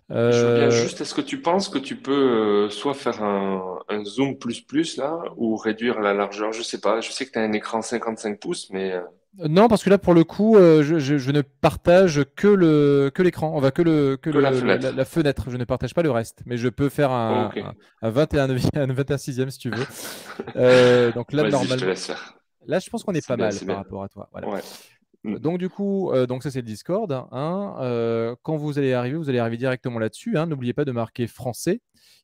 Je veux bien Euh, juste, est-ce que tu penses que tu peux soit faire un zoom plus là, ou réduire la largeur? Je sais pas. Je sais que tu as un écran 55 pouces, mais non, parce que là, pour le coup, je ne partage que l'écran, on va que la la fenêtre. fenêtre, je ne partage pas le reste, mais je peux faire Ok. un 21e, un 26e si tu veux. Donc là, Vas-y, je te normalement, laisse faire. là, je pense qu'on est C'est pas bien, mal c'est par bien. rapport à toi. Voilà. Ouais. Mm. Donc du coup, donc ça c'est le Discord, hein. Quand vous allez arriver directement là-dessus, hein. N'oubliez pas de marquer français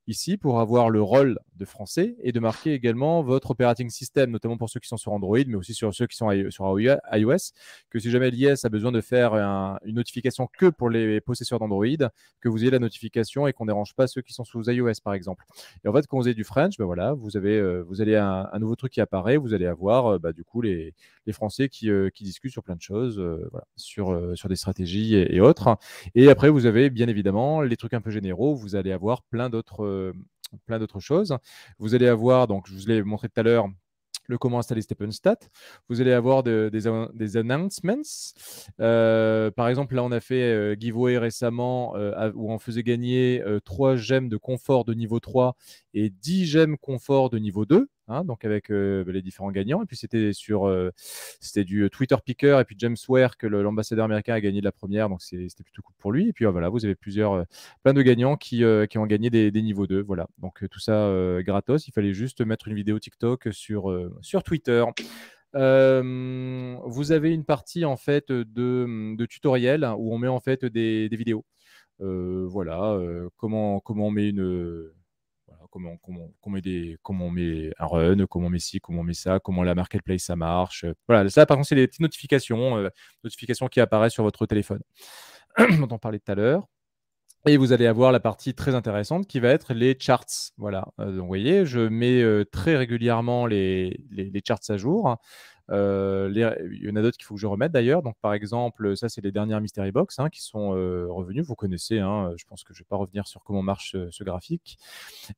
ici pour avoir le rôle de français et de marquer également votre operating system, notamment pour ceux qui sont sur Android, mais aussi sur ceux qui sont sur iOS, que si jamais l'IS a besoin de faire une notification que pour les possesseurs d'Android, que vous ayez la notification et qu'on ne dérange pas ceux qui sont sous iOS par exemple. Et en fait, quand vous avez du French, ben voilà, vous allez un nouveau truc qui apparaît, vous allez avoir bah, du coup les Français qui discutent sur plein de choses, voilà, sur des stratégies et autres. Et après, vous avez bien évidemment les trucs un peu généraux. Vous allez avoir plein d'autres choses. Vous allez avoir, donc je vous l'ai montré tout à l'heure, le comment installer Stepnstat. Vous allez avoir des announcements. Par exemple, là, on a fait giveaway récemment où on faisait gagner 3 gemmes de confort de niveau 3 et 10 gemmes confort de niveau 2. Hein, donc avec les différents gagnants. Et puis c'était du Twitter Picker et puis James Ware que l'ambassadeur américain a gagné de la première. Donc c'était plutôt cool pour lui. Et puis voilà, vous avez plein de gagnants qui ont gagné des niveaux 2. Voilà. Donc tout ça gratos. Il fallait juste mettre une vidéo TikTok sur Twitter. Vous avez une partie en fait de tutoriel où on met en fait des vidéos. Voilà, comment on met voilà, comment on met un run, comment on met ci, comment on met ça, comment la marketplace ça marche. Voilà, ça par contre c'est des petites notifications qui apparaissent sur votre téléphone dont on parlait tout à l'heure. Et vous allez avoir la partie très intéressante qui va être les charts. Voilà. Donc, vous voyez, je mets très régulièrement les charts à jour. Il y en a d'autres qu'il faut que je remette d'ailleurs. Donc, par exemple, ça, c'est les dernières Mystery Box qui sont revenus. Vous connaissez, hein, je pense que je ne vais pas revenir sur comment marche ce graphique.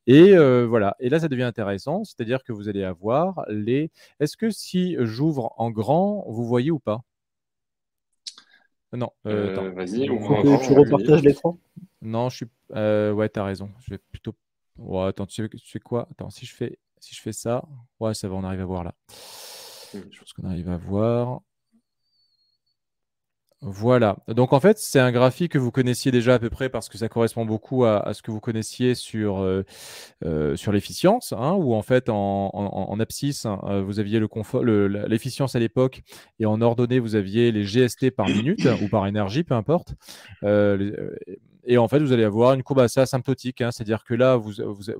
Et voilà. Et là, ça devient intéressant. C'est-à-dire que vous allez avoir les. Est-ce que si j'ouvre en grand, vous voyez ou pas? Non, attends. Vas-y, ouvre Faut en que grand, tu ouais, vas-y. repartages l'écran. Non, je suis. Ouais, t'as raison. Je vais plutôt. Ouais, attends, tu sais quoi? Attends, si je fais ça, ouais, ça va, on arrive à voir là. Mm. Je pense qu'on arrive à voir. Voilà. Donc en fait, c'est un graphique que vous connaissiez déjà à peu près parce que ça correspond beaucoup à ce que vous connaissiez sur l'efficience, hein, où en fait en abscisse, vous aviez l'efficience à l'époque et en ordonnée, vous aviez les GST par minute ou par énergie, peu importe. Et en fait, vous allez avoir une courbe assez asymptotique, hein, c'est-à-dire que là,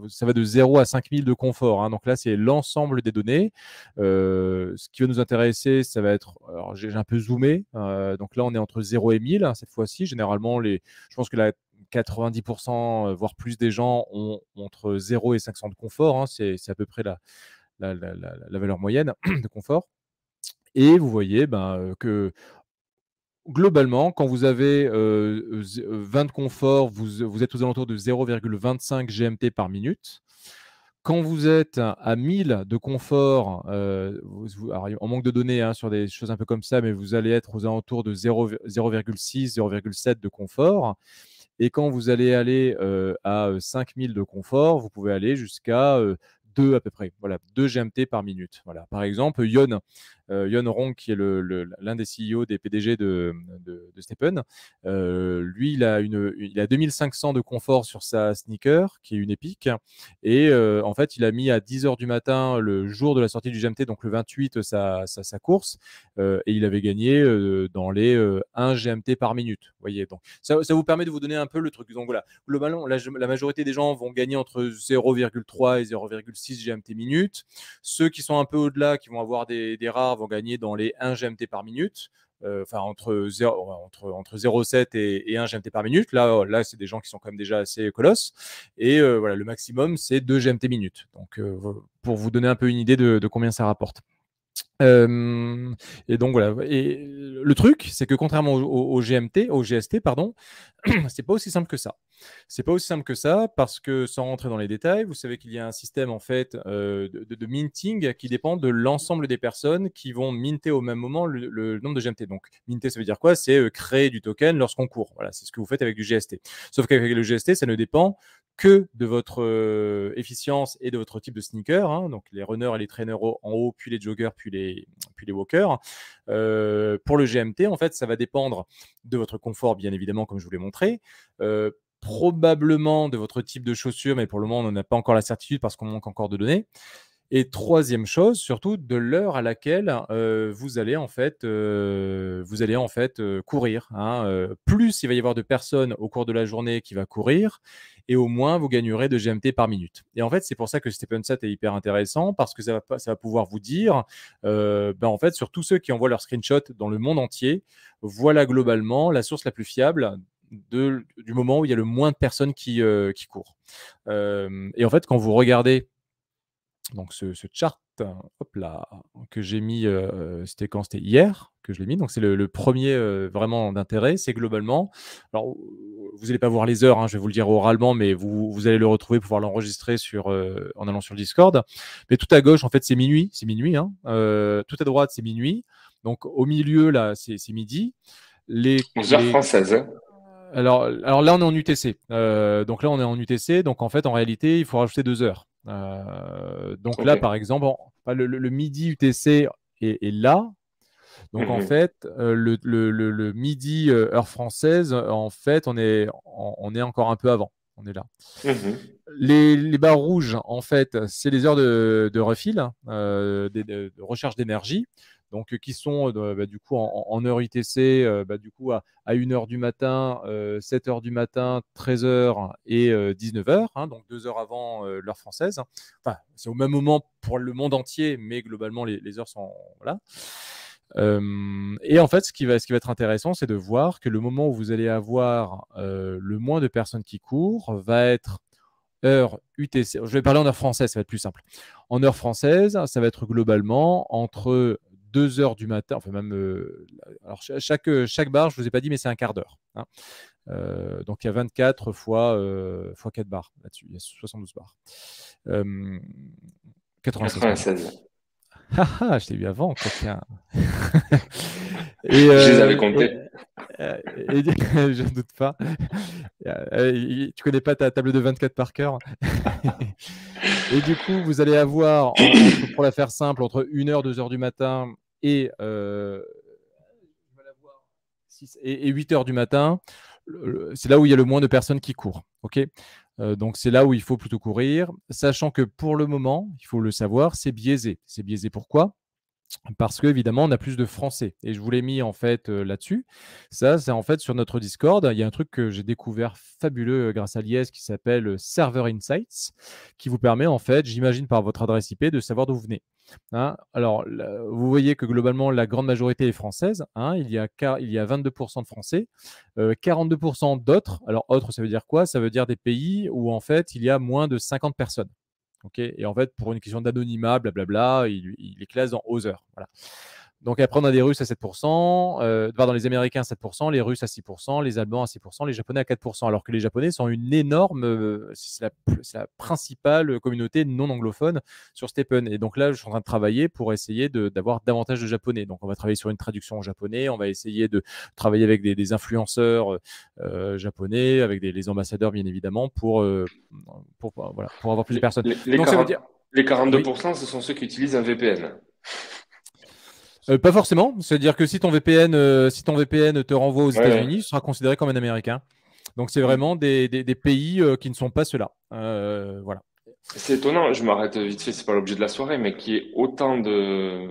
ça va de 0 à 5000 de confort. Hein, donc là, c'est l'ensemble des données. Ce qui va nous intéresser, ça va être, alors j'ai un peu zoomé, donc là, on est entre 0 et 1000 hein, cette fois-ci. Généralement, je pense que la 90%, voire plus des gens ont entre 0 et 500 de confort. Hein, c'est à peu près la valeur moyenne de confort. Et vous voyez que globalement, quand vous avez 20 de confort, vous êtes aux alentours de 0,25 GMT par minute. Quand vous êtes à 1000 de confort, alors, en manque de données hein, sur des choses un peu comme ça, mais vous allez être aux alentours de 0,6, 0,7 de confort. Et quand vous allez aller à 5000 de confort, vous pouvez aller jusqu'à 2 à peu près. Voilà, 2 GMT par minute. Voilà. Par exemple, Yon Rong, qui est l'un des CEO des PDG de Stepen, lui, il a 2500 de confort sur sa sneaker, qui est une épique. Et en fait, il a mis à 10h du matin le jour de la sortie du GMT, donc le 28, sa course. Et il avait gagné dans les 1 GMT par minute. Vous voyez, donc ça vous permet de vous donner un peu le truc. Donc voilà, globalement, la majorité des gens vont gagner entre 0,3 et 0,6 6 GMT minutes. Ceux qui sont un peu au-delà, qui vont avoir des rares, vont gagner dans les 1 GMT par minute. Enfin entre 0,7 et 1 GMT par minute. Là, c'est des gens qui sont quand même déjà assez colosses. Et voilà, le maximum, c'est 2 GMT minutes. Donc, pour vous donner un peu une idée de combien ça rapporte. Et donc voilà. Et le truc, c'est que contrairement au GMT, au GST, pardon, c'est pas aussi simple que ça. C'est pas aussi simple que ça parce que sans rentrer dans les détails, vous savez qu'il y a un système en fait de minting qui dépend de l'ensemble des personnes qui vont minter au même moment le nombre de GMT. Donc minter, ça veut dire quoi? C'est créer du token lorsqu'on court. Voilà, c'est ce que vous faites avec du GST. Sauf qu'avec le GST, ça ne dépend que de votre efficience et de votre type de sneaker, hein, donc les runners et les trainers en haut, puis les joggers, puis les walkers. Pour le GMT, en fait, ça va dépendre de votre confort, bien évidemment, comme je vous l'ai montré. Probablement de votre type de chaussures, mais pour le moment, on n'en a pas encore la certitude parce qu'on manque encore de données. Et troisième chose, surtout de l'heure à laquelle vous allez en fait courir. Hein. Plus il va y avoir de personnes au cours de la journée qui va courir, et au moins vous gagnerez de GMT par minute. Et en fait, c'est pour ça que Stepnsat est hyper intéressant parce que ça va pouvoir vous dire, en fait, sur tous ceux qui envoient leurs screenshots dans le monde entier, voilà globalement la source la plus fiable du moment où il y a le moins de personnes qui courent. Et en fait, quand vous regardez donc ce chart, hop là, que j'ai mis, c'était quand? C'était hier que je l'ai mis. Donc c'est le premier vraiment d'intérêt. C'est globalement, alors vous n'allez pas voir les heures, hein, je vais vous le dire oralement, mais vous allez le retrouver, pouvoir l'enregistrer en allant sur le Discord. Mais tout à gauche, en fait, c'est minuit. C'est minuit. Hein. Tout à droite, c'est minuit. Donc au milieu, là, c'est midi. 11h françaises. Hein. Alors là, on est en UTC. Donc là, on est en UTC. Donc en fait, en réalité, il faut rajouter 2 heures. Donc là, par exemple, le midi UTC est là. Donc en fait, le midi heure française, en fait, on est encore un peu avant. On est là. Les barres rouges, en fait, c'est les heures de refill, de recharge d'énergie. Donc, qui sont du coup en heure ITC, du coup à 1h du matin, 7h du matin, 13h et 19h, hein, donc 2 heures avant l'heure française. Enfin, c'est au même moment pour le monde entier, mais globalement, les heures sont. Voilà. Et en fait, ce qui va être intéressant, c'est de voir que le moment où vous allez avoir le moins de personnes qui courent va être heure UTC. Je vais parler en heure française, ça va être plus simple. En heure française, ça va être globalement entre 2 heures du matin, enfin même. Alors chaque barre, je ne vous ai pas dit, mais c'est un quart d'heure. Hein. Donc il y a 24 fois 4 barres là-dessus, il y a 72 barres. 96. Je t'ai eu avant, quelqu'un. Je les avais comptés. Je ne doute pas. Tu connais pas ta table de 24 par cœur. Et du coup, vous allez avoir, pour la faire simple, entre 1h, 2h du matin et 8h du matin, c'est là où il y a le moins de personnes qui courent. Okay, donc, c'est là où il faut plutôt courir, sachant que pour le moment, il faut le savoir, c'est biaisé. C'est biaisé pourquoi ? Parce qu'évidemment, on a plus de Français. Et je vous l'ai mis en fait là-dessus. Ça, c'est en fait sur notre Discord. Il y a un truc que j'ai découvert fabuleux grâce à Lies qui s'appelle Server Insights, qui vous permet en fait, j'imagine par votre adresse IP, de savoir d'où vous venez. Hein, alors, vous voyez que globalement, la grande majorité est française. Hein, il y a 22% de Français, 42% d'autres. Alors, autres, ça veut dire quoi? Ça veut dire des pays où en fait, il y a moins de 50 personnes. Okay, et en fait, pour une question d'anonymat, blablabla, il les classe dans Other. Voilà. Donc après, on a des Russes à 7%, dans les Américains à 7%, les Russes à 6%, les Allemands à 6%, les Japonais à 4%, alors que les Japonais sont une énorme, c'est la principale communauté non anglophone sur Stepn. Et donc là, je suis en train de travailler pour essayer d'avoir davantage de Japonais. Donc on va travailler sur une traduction en japonais, on va essayer de travailler avec des influenceurs japonais, avec les ambassadeurs bien évidemment, pour avoir plus de personnes. Donc, ça veut dire... Les 42%, oui. Ce sont ceux qui utilisent un VPN. Pas forcément. C'est-à-dire que si ton VPN te renvoie aux États-Unis, tu seras considéré comme un Américain. Donc, c'est vraiment des pays qui ne sont pas ceux-là. Voilà. C'est étonnant, je m'arrête vite fait, c'est pas l'objet de la soirée, mais qu'il y ait autant de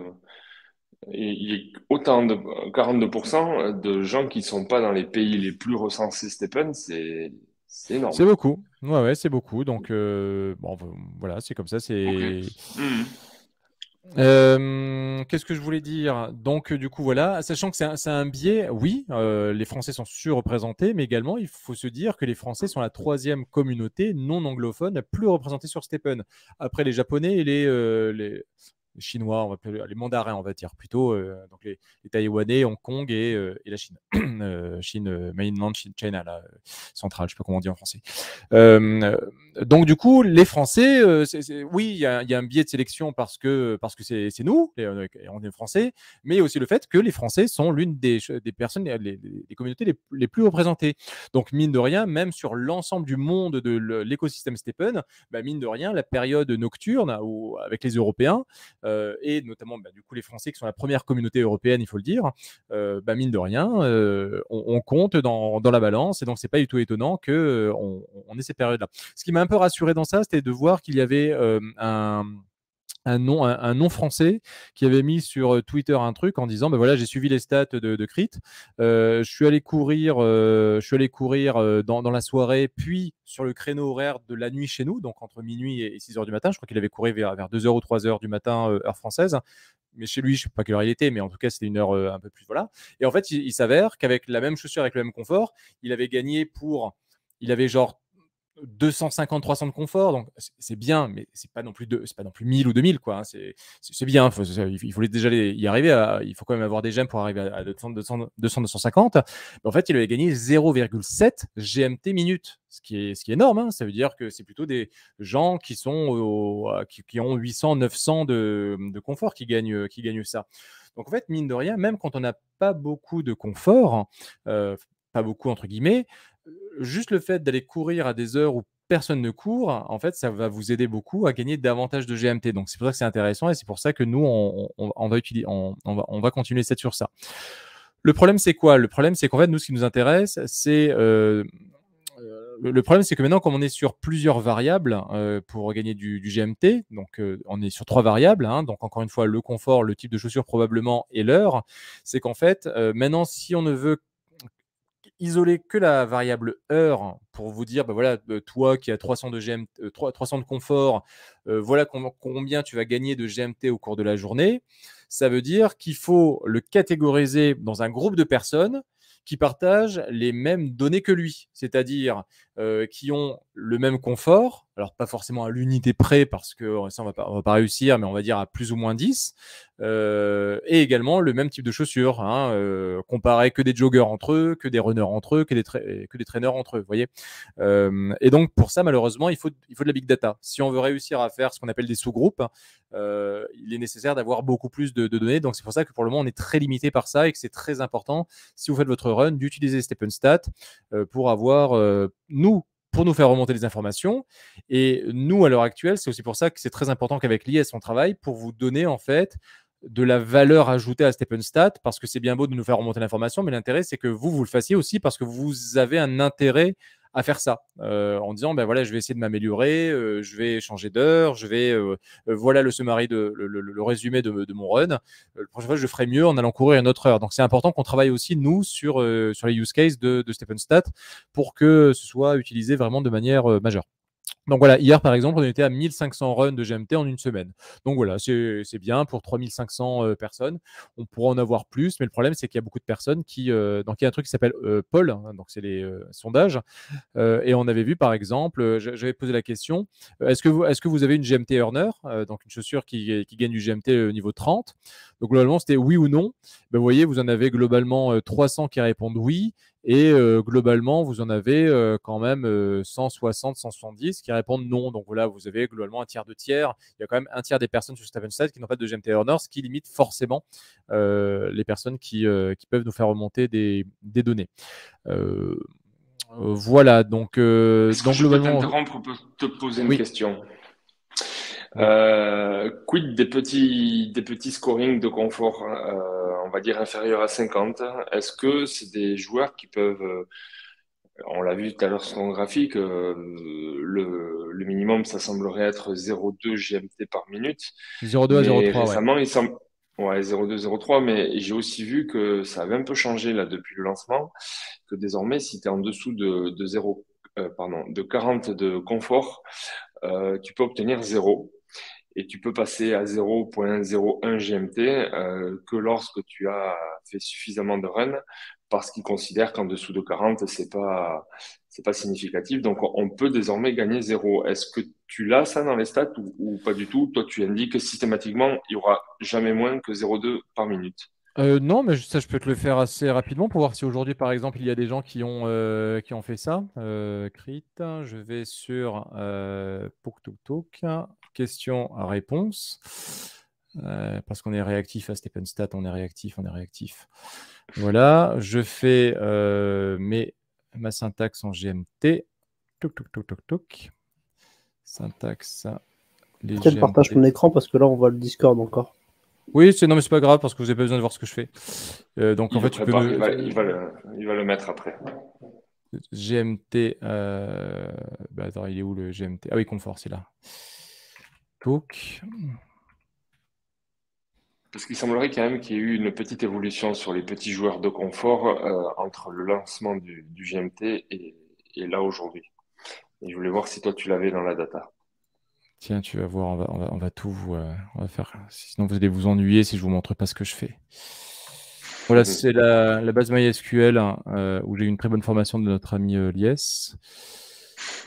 42% de gens qui ne sont pas dans les pays les plus recensés Stepn, c'est C'est énorme. C'est beaucoup. Ouais, c'est beaucoup. Donc, bon, voilà, c'est comme ça. Ok. Qu'est-ce que je voulais dire? Donc, du coup, voilà, sachant que c'est un biais, oui, les Français sont surreprésentés, mais également, il faut se dire que les Français sont la troisième communauté non anglophone la plus représentée sur Stephen. Après les Japonais et les Chinois, les mandarins, on va dire plutôt, donc les Taïwanais, Hong Kong et la Chine. Chine, mainland China, là, centrale, je ne sais pas comment on dit en français. Euh, donc du coup, les Français, oui, il y a un biais de sélection parce que c'est nous, on est Français, mais aussi le fait que les Français sont l'une des personnes, des communautés les plus représentées. Donc mine de rien, même sur l'ensemble du monde de l'écosystème Stephen, bah, mine de rien, la période nocturne avec les Européens, et notamment du coup les Français qui sont la première communauté européenne, il faut le dire, mine de rien, on compte dans la balance, et donc c'est pas du tout étonnant que on ait ces périodes-là. Ce qui m'a un peu rassuré dans ça, c'était de voir qu'il y avait un non français qui avait mis sur Twitter un truc en disant voilà, j'ai suivi les stats de Crit, je suis allé courir dans la soirée, puis sur le créneau horaire de la nuit chez nous, donc entre minuit et 6h du matin. Je crois qu'il avait couru vers 2h ou 3h du matin, heure française, mais chez lui, je ne sais pas quelle heure il était, mais en tout cas, c'était une heure un peu plus. Voilà. Et en fait, il s'avère qu'avec la même chaussure, avec le même confort, il avait gagné il avait genre 250-300 de confort, donc c'est bien, mais c'est pas non plus 1000 ou 2000, quoi. Hein. C'est bien, il faut déjà y arriver. Il faut quand même avoir des gemmes pour arriver à 200-250. Mais en fait, il avait gagné 0,7 GMT minutes, ce qui est énorme. Hein. Ça veut dire que c'est plutôt des gens qui qui ont 800-900 de confort qui gagnent ça. Donc en fait, mine de rien, même quand on n'a pas beaucoup de confort, pas beaucoup entre guillemets, juste le fait d'aller courir à des heures où personne ne court, en fait, ça va vous aider beaucoup à gagner davantage de GMT. Donc, c'est pour ça que c'est intéressant et c'est pour ça que nous, on va continuer sur ça. Le problème, c'est quoi? Le problème, c'est qu'en fait, nous, ce qui nous intéresse, c'est le problème, c'est que maintenant, comme on est sur plusieurs variables pour gagner du GMT, donc on est sur 3 variables, hein, donc encore une fois, le confort, le type de chaussure probablement et l'heure, c'est qu'en fait, maintenant, si on ne veut isoler que la variable heure pour vous dire, voilà, toi qui as 300 de GMT, 300 de confort, voilà combien tu vas gagner de GMT au cours de la journée. Ça veut dire qu'il faut le catégoriser dans un groupe de personnes qui partagent les mêmes données que lui, c'est-à-dire qui ont le même confort, alors pas forcément à l'unité près parce que ça on va pas réussir, mais on va dire à plus ou moins 10, et également le même type de chaussures, hein, comparer que des joggers entre eux, que des runners entre eux, que des traîneurs entre eux, vous voyez. Et donc pour ça, malheureusement, il faut de la big data. Si on veut réussir à faire ce qu'on appelle des sous-groupes, il est nécessaire d'avoir beaucoup plus de données. Donc c'est pour ça que pour le moment, on est très limité par ça et que c'est très important, si vous faites votre run, d'utiliser StepnStat pour avoir, pour nous faire remonter les informations. Et nous, à l'heure actuelle, c'est aussi pour ça que c'est très important qu'avec l'IS, on travaille pour vous donner en fait de la valeur ajoutée à StepnStat, parce que c'est bien beau de nous faire remonter l'information, mais l'intérêt, c'est que vous le fassiez aussi parce que vous avez un intérêt à faire ça, en disant voilà, je vais essayer de m'améliorer, je vais changer d'heure, voilà le summary, le résumé de mon run. La prochaine fois, je ferai mieux en allant courir une autre heure. Donc, c'est important qu'on travaille aussi, nous, sur les use cases de StepnStat pour que ce soit utilisé vraiment de manière majeure. Donc voilà, hier par exemple, on était à 1500 runs de GMT en une semaine. Donc voilà, c'est bien pour 3500 personnes. On pourra en avoir plus, mais le problème, c'est qu'il y a beaucoup de personnes donc il y a un truc qui s'appelle Poll, hein, donc c'est les sondages. Et on avait vu par exemple, j'avais posé la question, est-ce que vous avez une GMT Earner, donc une chaussure qui gagne du GMT niveau 30? Donc globalement, c'était oui ou non. Vous voyez, vous en avez globalement 300 qui répondent oui. Et globalement, vous en avez quand même 160, 170 qui répondent non. Donc voilà, vous avez globalement un tiers de tiers. Il y a quand même un tiers des personnes sur StepnStat qui n'ont pas de GMT Earner, ce qui limite forcément les personnes qui peuvent nous faire remonter des données. Voilà, donc Est-ce que je peux globalement. t'interrompre pour te poser une Oui. question? Quid des petits scorings de confort, on va dire inférieurs à 50? Est-ce que c'est des joueurs qui peuvent, on l'a vu tout à l'heure sur ton graphique, le minimum, ça semblerait être 0,2 GMT par minute. 0,2 à Mais 0,3, ouais. récemment, il semble, ouais, 0,2, 0,3, mais j'ai aussi vu que ça avait un peu changé là depuis le lancement, que désormais, si tu es en dessous de 0, de 40 de confort, tu peux obtenir 0 et tu peux passer à 0,01 GMT que lorsque tu as fait suffisamment de runs parce qu'ils considèrent qu'en dessous de 40, c'est pas significatif. Donc, on peut désormais gagner 0. Est-ce que tu l'as ça dans les stats ou pas du tout? Toi, tu indiques que systématiquement, il y aura jamais moins que 0,2 par minute. Non, mais ça, je peux te le faire assez rapidement pour voir si aujourd'hui, par exemple, il y a des gens qui ont fait ça. Crit, je vais sur Poktook, question-réponse. Parce qu'on est réactif à Stepenstat, on est réactif. Voilà, je fais ma syntaxe en GMT. Toc. Syntaxe, les Peut-être GMT. partage ton écran parce que là, on voit le Discord encore. Oui, non, mais c'est pas grave parce que vous n'avez pas besoin de voir ce que je fais. Donc, en fait, tu peux il va le mettre après. GMT. Attends, il est où le GMT? Ah oui, confort, c'est là. Toc. Parce qu'il semblerait quand même qu'il y ait eu une petite évolution sur les petits joueurs de confort entre le lancement du GMT et là aujourd'hui. Et je voulais voir si toi tu l'avais dans la data. Tiens, tu vas voir, on va tout on va faire. Sinon, vous allez vous ennuyer si je vous montre pas ce que je fais. Voilà, c'est la base MySQL où j'ai eu une très bonne formation de notre ami Lies.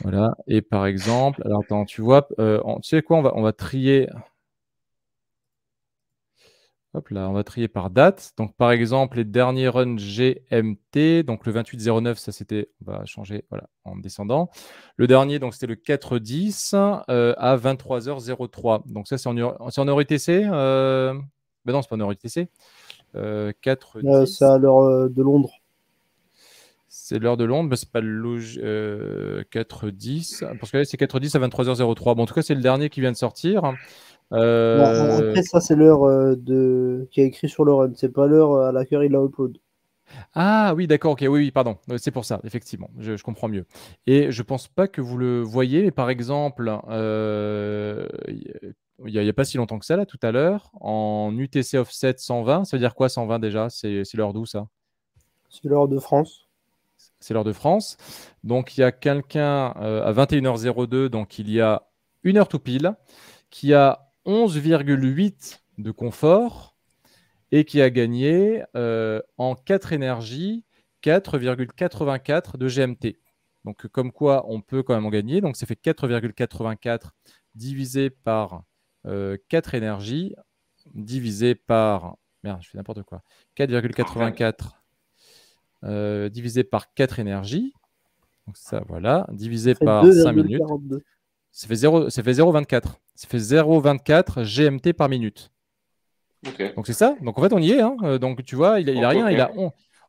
Voilà. Et par exemple, alors attends, tu vois, tu sais quoi, on va trier. Hop là, on va trier par date. Donc, par exemple, les derniers runs GMT, donc le 2809, ça c'était, on va changer voilà, en descendant. Le dernier, donc c'était le 410 à 23h03. Donc, ça c'est en heure UTC. Ben non, c'est pas en heure UTC. 410. C'est à l'heure de Londres. C'est l'heure de Londres, mais c'est pas le 410. Parce que là, c'est 410 à 23h03. Bon, en tout cas, c'est le dernier qui vient de sortir. Après, ça, c'est l'heure qui est écrit sur le run. C'est pas l'heure à laquelle il a upload. Ah oui, d'accord, ok, oui, pardon. C'est pour ça, effectivement, je comprends mieux. Et je pense pas que vous le voyez, mais par exemple, il n'y a pas si longtemps que ça, là, tout à l'heure, en UTC offset 120, ça veut dire quoi 120 déjà? C'est l'heure d'où ça? C'est l'heure de France. C'est l'heure de France. Donc il y a quelqu'un à 21h02, donc il y a une heure tout pile, qui a 11,8 de confort et qui a gagné en 4 énergies 4,84 de GMT. Donc comme quoi on peut quand même en gagner. Donc ça fait 4,84 divisé par 4 énergies divisé par... Merde, je fais n'importe quoi. 4,84 divisé par 4 énergies. Donc ça, voilà. Divisé par 5 minutes. 2,42. Ça fait 0,24. Ça fait 0,24 GMT par minute. Okay. Donc c'est ça. Donc en fait, on y est. Hein. Donc tu vois, il a rien. Okay. Il a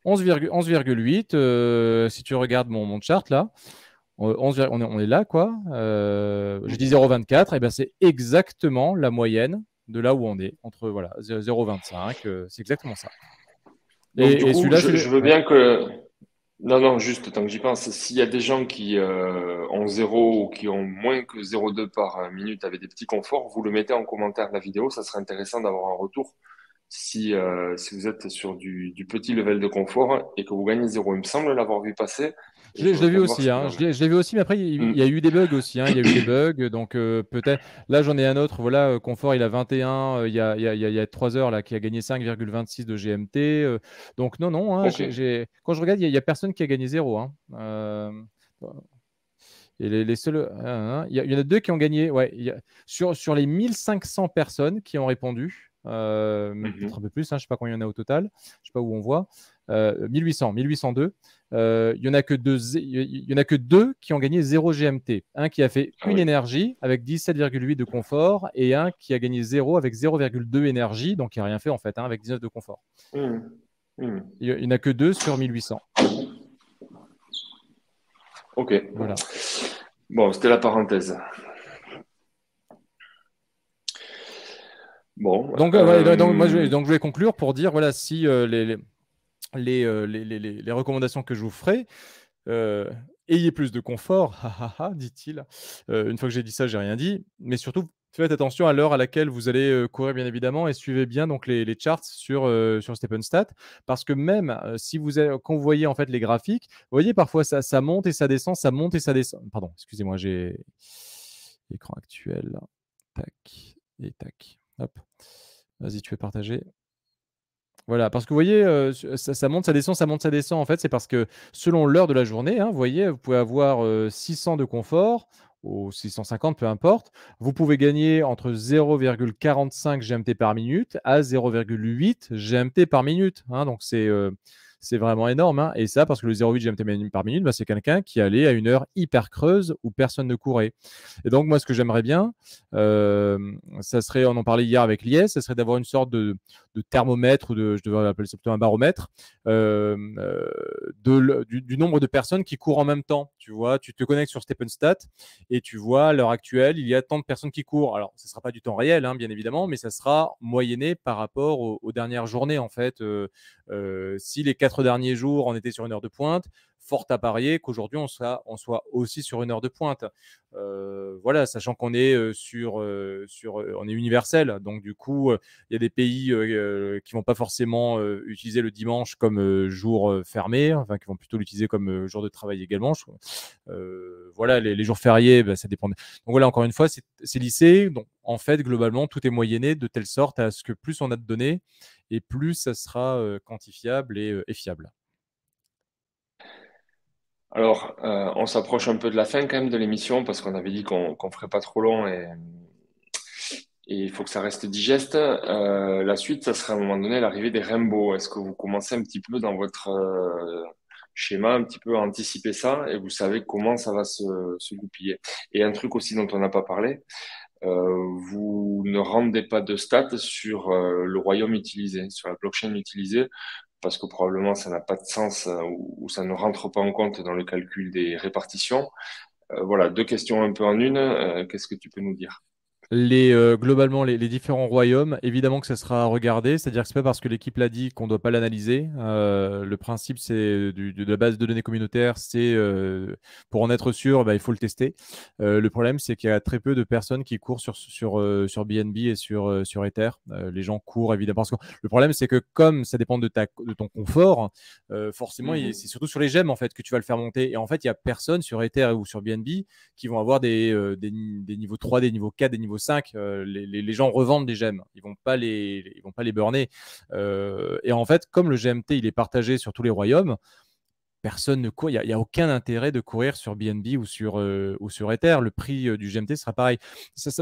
11,8. Si tu regardes mon chart là, on est là, quoi. Je dis 0,24. Et ben c'est exactement la moyenne de là où on est. Entre voilà, 0,25. C'est exactement ça. Donc, et du coup, je veux bien que... Non, juste tant que j'y pense, s'il y a des gens qui ont 0 ou qui ont moins que 0,2 par minute avec des petits conforts, vous le mettez en commentaire de la vidéo, ça serait intéressant d'avoir un retour si vous êtes sur du petit level de confort et que vous gagnez 0. Il me semble l'avoir vu passer. Je l'ai vu aussi, hein. Je l'ai vu aussi, mais après, il y a eu des bugs aussi. Hein. Il y a eu des bugs, donc peut-être. Là, j'en ai un autre. Voilà, confort, il a 21. Il y a 3 heures là, qui a gagné 5,26 de GMT. Donc non. Hein, okay. Quand je regarde, il y a personne qui a gagné 0. Hein. Et les seuls, il y en a 2 qui ont gagné. Ouais, sur les 1500 personnes qui ont répondu, peut-être un peu plus, hein, je ne sais pas combien il y en a au total, je ne sais pas où on voit, 1802. Il n'y en a que 2 qui ont gagné 0 GMT. Un qui a fait une énergie avec 17,8 de confort et un qui a gagné 0 avec 0,2 énergie, donc il n'a rien fait en fait, hein, avec 19 de confort. Il n'y en a que 2 sur 1800. Ok. Voilà. Bon, c'était la parenthèse. Bon. Donc, moi, je vais conclure pour dire, voilà, si les recommandations que je vous ferai, ayez plus de confort, dit-il. Une fois que j'ai dit ça, j'ai rien dit. Mais surtout, faites attention à l'heure à laquelle vous allez courir, bien évidemment, et suivez bien donc les charts sur Stepenstat, parce que même si quand vous voyez en fait les graphiques, vous voyez parfois ça monte et ça descend, ça monte et ça descend. Pardon, excusez-moi, j'ai écran actuel, tac et tac. Hop, vas-y, tu peux partager. Voilà, parce que vous voyez, ça monte, ça descend, ça monte, ça descend. En fait, c'est parce que selon l'heure de la journée, hein, vous voyez, vous pouvez avoir 600 de confort ou 650, peu importe. Vous pouvez gagner entre 0,45 GMT par minute à 0,8 GMT par minute, hein. Donc, c'est vraiment énorme, hein. Et ça, parce que le 0,8 GMT par minute, bah, c'est quelqu'un qui allait à une heure hyper creuse où personne ne courait. Et donc, moi, ce que j'aimerais bien, ça serait, on en parlait hier avec Lies, ça serait d'avoir une sorte de thermomètre, ou je devrais appeler ça plutôt un baromètre, du nombre de personnes qui courent en même temps. Tu vois, tu te connectes sur Stepenstat et tu vois à l'heure actuelle, il y a tant de personnes qui courent. Alors, ce ne sera pas du temps réel, hein, bien évidemment, mais ça sera moyenné par rapport aux dernières journées. En fait, si les 4 derniers jours, on était sur une heure de pointe, fort à parier qu'aujourd'hui, on soit aussi sur une heure de pointe. Voilà, sachant qu'on est on est universel. Donc, du coup, il y a des pays qui vont pas forcément utiliser le dimanche comme jour fermé, enfin, qui vont plutôt l'utiliser comme jour de travail également. Voilà, les jours fériés, bah, ça dépend. Donc, voilà, encore une fois, c'est lissé. Donc, en fait, globalement, tout est moyenné de telle sorte à ce que plus on a de données et plus ça sera quantifiable et fiable. Alors, on s'approche un peu de la fin quand même de l'émission parce qu'on avait dit qu'on ferait pas trop long et il faut que ça reste digeste. La suite, ça serait à un moment donné l'arrivée des rainbows. Est-ce que vous commencez un petit peu dans votre schéma, un petit peu à anticiper ça et vous savez comment ça va se goupiller? Et un truc aussi dont on n'a pas parlé, vous ne rendez pas de stats sur le royaume utilisé, sur la blockchain utilisée, parce que probablement ça n'a pas de sens ou ça ne rentre pas en compte dans le calcul des répartitions. Voilà, deux questions un peu en une. Qu'est-ce que tu peux nous dire? Globalement, les différents royaumes, évidemment que ça sera à regarder. C'est-à-dire que c'est pas parce que l'équipe l'a dit qu'on ne doit pas l'analyser. Le principe, c'est de la base de données communautaire, c'est pour en être sûr, bah, il faut le tester. Le problème, c'est qu'il y a très peu de personnes qui courent sur BNB et sur Ether. Les gens courent évidemment. Parce que le problème, c'est que comme ça dépend de ton confort, forcément, c'est surtout sur les gemmes en fait que tu vas le faire monter. Et en fait, il y a personne sur Ether ou sur BNB qui vont avoir des niveaux 3, des niveaux 4, des niveaux 5. Les gens revendent des gemmes. Ils vont pas les burner. Et en fait, comme le GMT, il est partagé sur tous les royaumes, personne ne court. Il n'y a aucun intérêt de courir sur BNB ou sur Ether. Le prix du GMT sera pareil.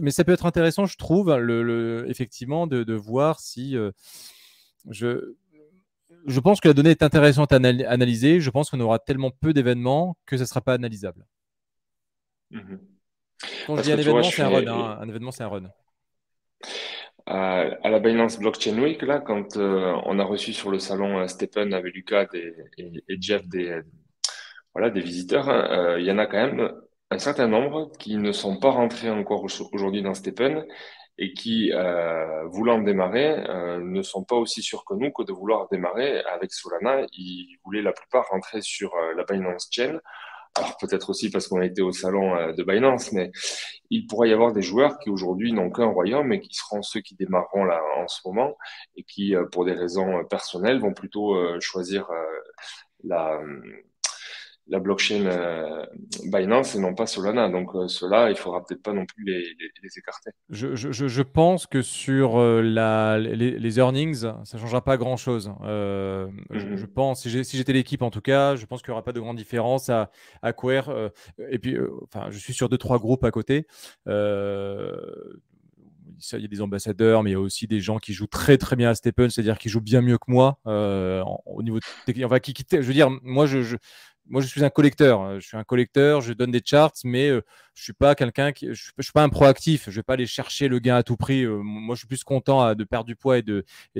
Mais ça peut être intéressant, je trouve, effectivement, de voir si... je pense que la donnée est intéressante à analyser. Je pense qu'on aura tellement peu d'événements que ça ne sera pas analysable. Mhm. Quand je Parce dis que un tu vois, événement, c'est un run, hein. Un événement, c'est un run. À la Binance Blockchain Week, là, quand on a reçu sur le salon Stephen avec Lucas et Jeff voilà, des visiteurs, hein, il y en a quand même un certain nombre qui ne sont pas rentrés encore aujourd'hui dans Stephen et qui, voulant démarrer, ne sont pas aussi sûrs que nous que de vouloir démarrer avec Solana. Ils voulaient la plupart rentrer sur la Binance Chain. Alors peut-être aussi parce qu'on a été au salon de Binance, mais il pourrait y avoir des joueurs qui aujourd'hui n'ont qu'un royaume et qui seront ceux qui démarreront là en ce moment et qui, pour des raisons personnelles, vont plutôt choisir la, la blockchain Binance et non pas Solana. Donc ceux-là, il faudra peut-être pas non plus les écarter. Je pense que sur les earnings, ça ne changera pas grand-chose. Je Mhm. pense, si j'étais l'équipe en tout cas, je pense qu'il n'y aura pas de grande différence à courir. Et puis, enfin, je suis sur 2-3 groupes à côté. Il y a des ambassadeurs, mais il y a aussi des gens qui jouent très très bien à Stephen, c'est-à-dire qui jouent bien mieux que moi au niveau technique. Enfin, je veux dire, moi je suis un collecteur. Je suis un collecteur, je donne des charts, mais je suis pas quelqu'un je suis pas un proactif. Je vais pas aller chercher le gain à tout prix. Moi, je suis plus content de perdre du poids et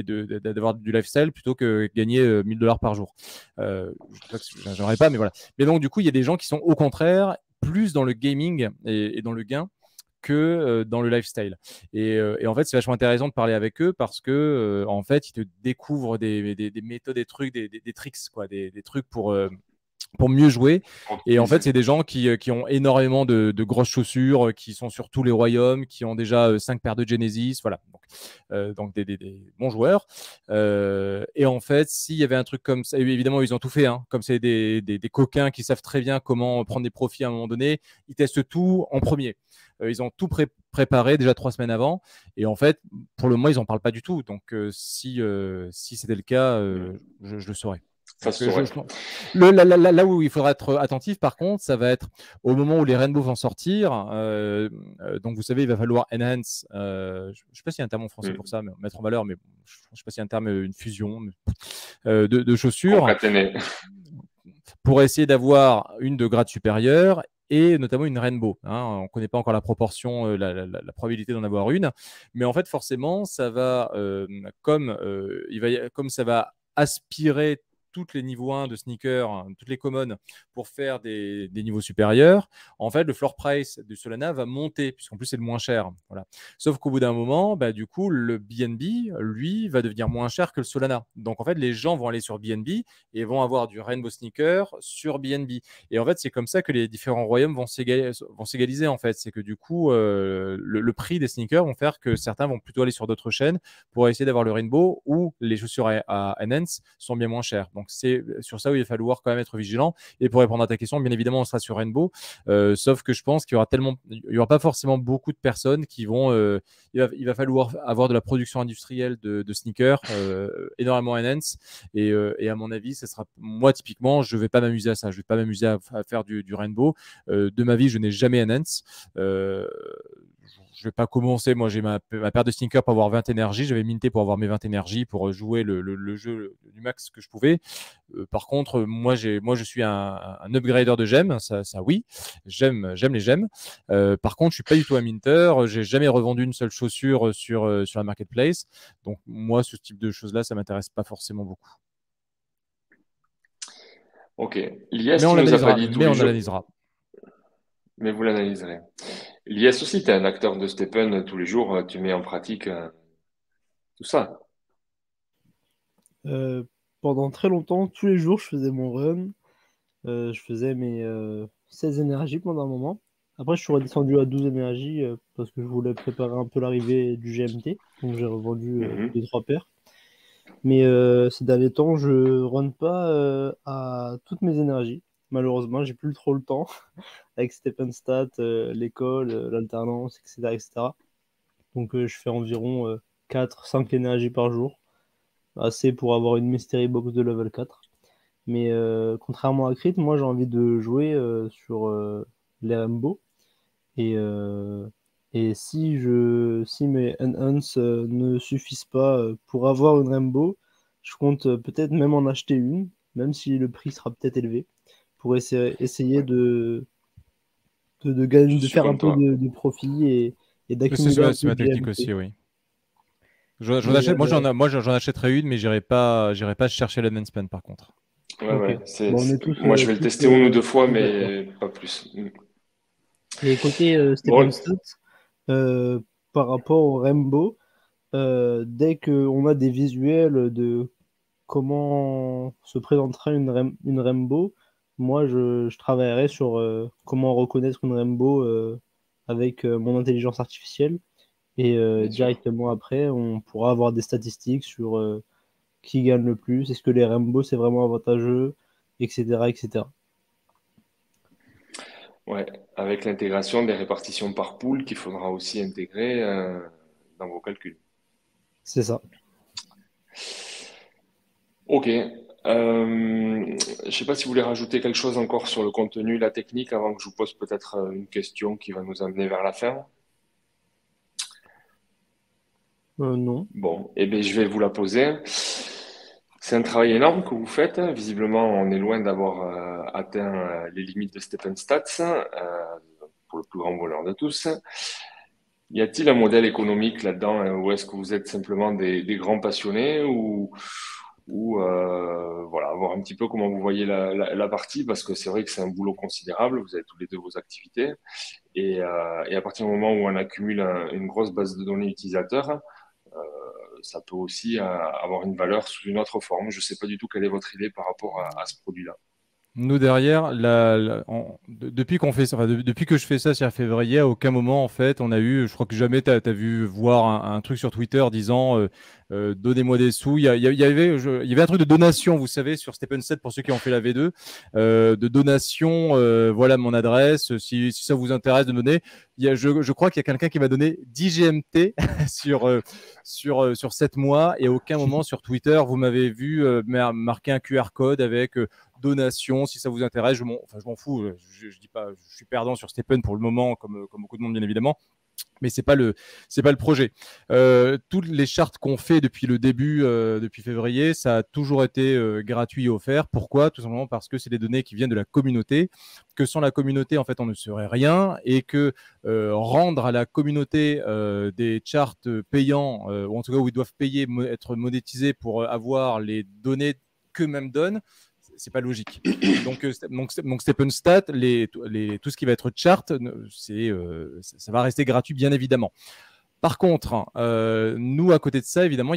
d'avoir du lifestyle plutôt que gagner $1000 par jour. J'aimerais pas, mais voilà. Mais donc, du coup, il y a des gens qui sont au contraire plus dans le gaming et dans le gain que dans le lifestyle. Et en fait, c'est vachement intéressant de parler avec eux parce que en fait, ils te découvrent des méthodes, des trucs, des tricks, quoi, des trucs pour mieux jouer. Et en fait, Optimiser. c'est des gens qui ont énormément de grosses chaussures, qui sont sur tous les royaumes, qui ont déjà 5 paires de Genesis, voilà. Donc des bons joueurs. Et en fait, s'il y avait un truc comme ça, évidemment, ils ont tout fait, hein, comme c'est des coquins qui savent très bien comment prendre des profits à un moment donné, ils testent tout en premier. Ils ont tout préparé déjà 3 semaines avant. Et en fait, pour le moment, ils n'en parlent pas du tout. Donc, si c'était le cas, je le saurais. Ça Donc, se saurait. là où il faudra être attentif, par contre, ça va être au moment où les rainbows vont sortir. Donc, vous savez, il va falloir enhance. Je ne sais pas s'il y a un terme en français pour ça, mais mettre en valeur, mais je ne sais pas s'il y a un terme, une fusion de chaussures Concaténer. pour essayer d'avoir une de grade supérieur et notamment une rainbow. Hein. On ne connaît pas encore la proportion, la probabilité d'en avoir une, mais en fait, forcément, ça va, comme ça va aspirer toutes les niveaux 1 de sneakers, hein, toutes les commons pour faire des niveaux supérieurs, en fait, le floor price du Solana va monter, puisqu'en plus, c'est le moins cher. Voilà. Sauf qu'au bout d'un moment, bah, du coup, le BNB, lui, va devenir moins cher que le Solana. Donc, en fait, les gens vont aller sur BNB et vont avoir du Rainbow Sneaker sur BNB. Et en fait, c'est comme ça que les différents royaumes vont s'égaliser, en fait. C'est que du coup, le prix des sneakers vont faire que certains vont plutôt aller sur d'autres chaînes pour essayer d'avoir le Rainbow, où les chaussures à Enhance sont bien moins chères. Donc, c'est sur ça où il va falloir quand même être vigilant. Et pour répondre à ta question, bien évidemment, on sera sur Rainbow. Sauf que je pense qu'il y aura pas forcément beaucoup de personnes qui vont. Il va falloir avoir de la production industrielle de sneakers, énormément Enhance. Et à mon avis, ce sera moi typiquement, je vais pas m'amuser à ça. Je vais pas m'amuser à faire du Rainbow. De ma vie, je n'ai jamais Enhance. Je vais pas commencer. Moi, j'ai ma paire de sneakers pour avoir 20 énergies. J'avais minté pour avoir mes 20 énergies pour jouer le jeu du max que je pouvais. Par contre, moi, je suis un upgrader de gemmes. Ça oui. J'aime les gemmes. Par contre, je suis pas du tout un minter. J'ai jamais revendu une seule chaussure sur la marketplace. Donc, moi, ce type de choses-là, ça m'intéresse pas forcément beaucoup. Ok. L'IS, Mais on tu nous as pas l'analysera. dit tous Mais les on jours, analysera. mais vous l'analyserez. L'IS aussi, tu es un acteur de Stephen tous les jours, tu mets en pratique tout ça. Euh, Pendant très longtemps, tous les jours, je faisais mon run. Je faisais mes 16 énergies pendant un moment. Après, je suis redescendu à 12 énergies parce que je voulais préparer un peu l'arrivée du GMT. Donc, j'ai revendu Mhm. 2-3 paires. Mais ces derniers temps, je run pas à toutes mes énergies. Malheureusement, j'ai plus trop le temps avec Stepenstat, l'école, l'alternance, etc., etc. Donc, je fais environ 4-5 énergies par jour. Assez pour avoir une Mystery Box de level 4. Mais contrairement à Crit, moi j'ai envie de jouer sur les Rainbow. Et, si mes Enhance ne suffisent pas pour avoir une Rainbow, je compte peut-être même en acheter une, même si le prix sera peut-être élevé, pour essayer Ouais, je de suis faire un comme peu toi. de profit et C'est d'accumuler un c'est peu ma de technique aussi, GMT. oui. Mais Moi, j'en achèterai une, mais j'irai pas chercher l'enhancement par contre. Ouais, ok. ouais. Bon, on est tous, Moi, je vais le tous, tester une ou deux fois, tous d'accord. mais pas plus. Mm. Et côté Bon, Stephenstadt, euh, par rapport au Rainbow, dès qu'on a des visuels de comment se présentera une Rainbow, moi je travaillerai sur comment reconnaître une Rainbow avec mon intelligence artificielle. Et bien sûr. directement après, on pourra avoir des statistiques sur qui gagne le plus, est-ce que les Rainbows c'est vraiment avantageux, etc., etc. Ouais, avec l'intégration des répartitions par pool qu'il faudra aussi intégrer dans vos calculs. C'est ça. Ok. Je sais pas si vous voulez rajouter quelque chose encore sur le contenu, la technique, avant que je vous pose peut-être une question qui va nous amener vers la fin. Non. Bon, eh bien, je vais vous la poser. C'est un travail énorme que vous faites. Visiblement, on est loin d'avoir atteint les limites de Stephen Stats, pour le plus grand voleur de tous. Y a-t-il un modèle économique là-dedans, hein, ou est-ce que vous êtes simplement des grands passionnés ou voilà, voir un petit peu comment vous voyez la partie, parce que c'est vrai que c'est un boulot considérable, vous avez tous les deux vos activités, et à partir du moment où on accumule une grosse base de données utilisateurs, ça peut aussi avoir une valeur sous une autre forme. Je ne sais pas du tout quelle est votre idée par rapport à ce produit-là. Nous derrière, depuis qu'on fait ça, enfin, depuis que je fais ça, c'est à février, à aucun moment en fait, on a eu, je crois que jamais tu as vu voir un truc sur Twitter disant donnez-moi des sous. Il y avait un truc de donation, vous savez, sur Step7 pour ceux qui ont fait la V2, de donation. Voilà mon adresse. Si ça vous intéresse de donner, je crois qu'il y a quelqu'un qui m'a donné 10 GMT sur 7 mois et à aucun moment sur Twitter vous m'avez vu marquer un QR code avec donation, si ça vous intéresse, je m'en fous. Je dis pas, je suis perdant sur Stephen pour le moment, comme beaucoup de monde bien évidemment. Mais c'est pas le projet. Toutes les chartes qu'on fait depuis le début, depuis février, ça a toujours été gratuit et offert. Pourquoi? Tout simplement parce que c'est des données qui viennent de la communauté. Que sans la communauté, en fait, on ne serait rien, et que rendre à la communauté des charts payants, ou en tout cas où ils doivent payer, être monétisés pour avoir les données qu'eux-mêmes donnent, c'est pas logique. Donc Stepenstat, tout ce qui va être chart, ça va rester gratuit bien évidemment. Par contre, nous, à côté de ça, évidemment,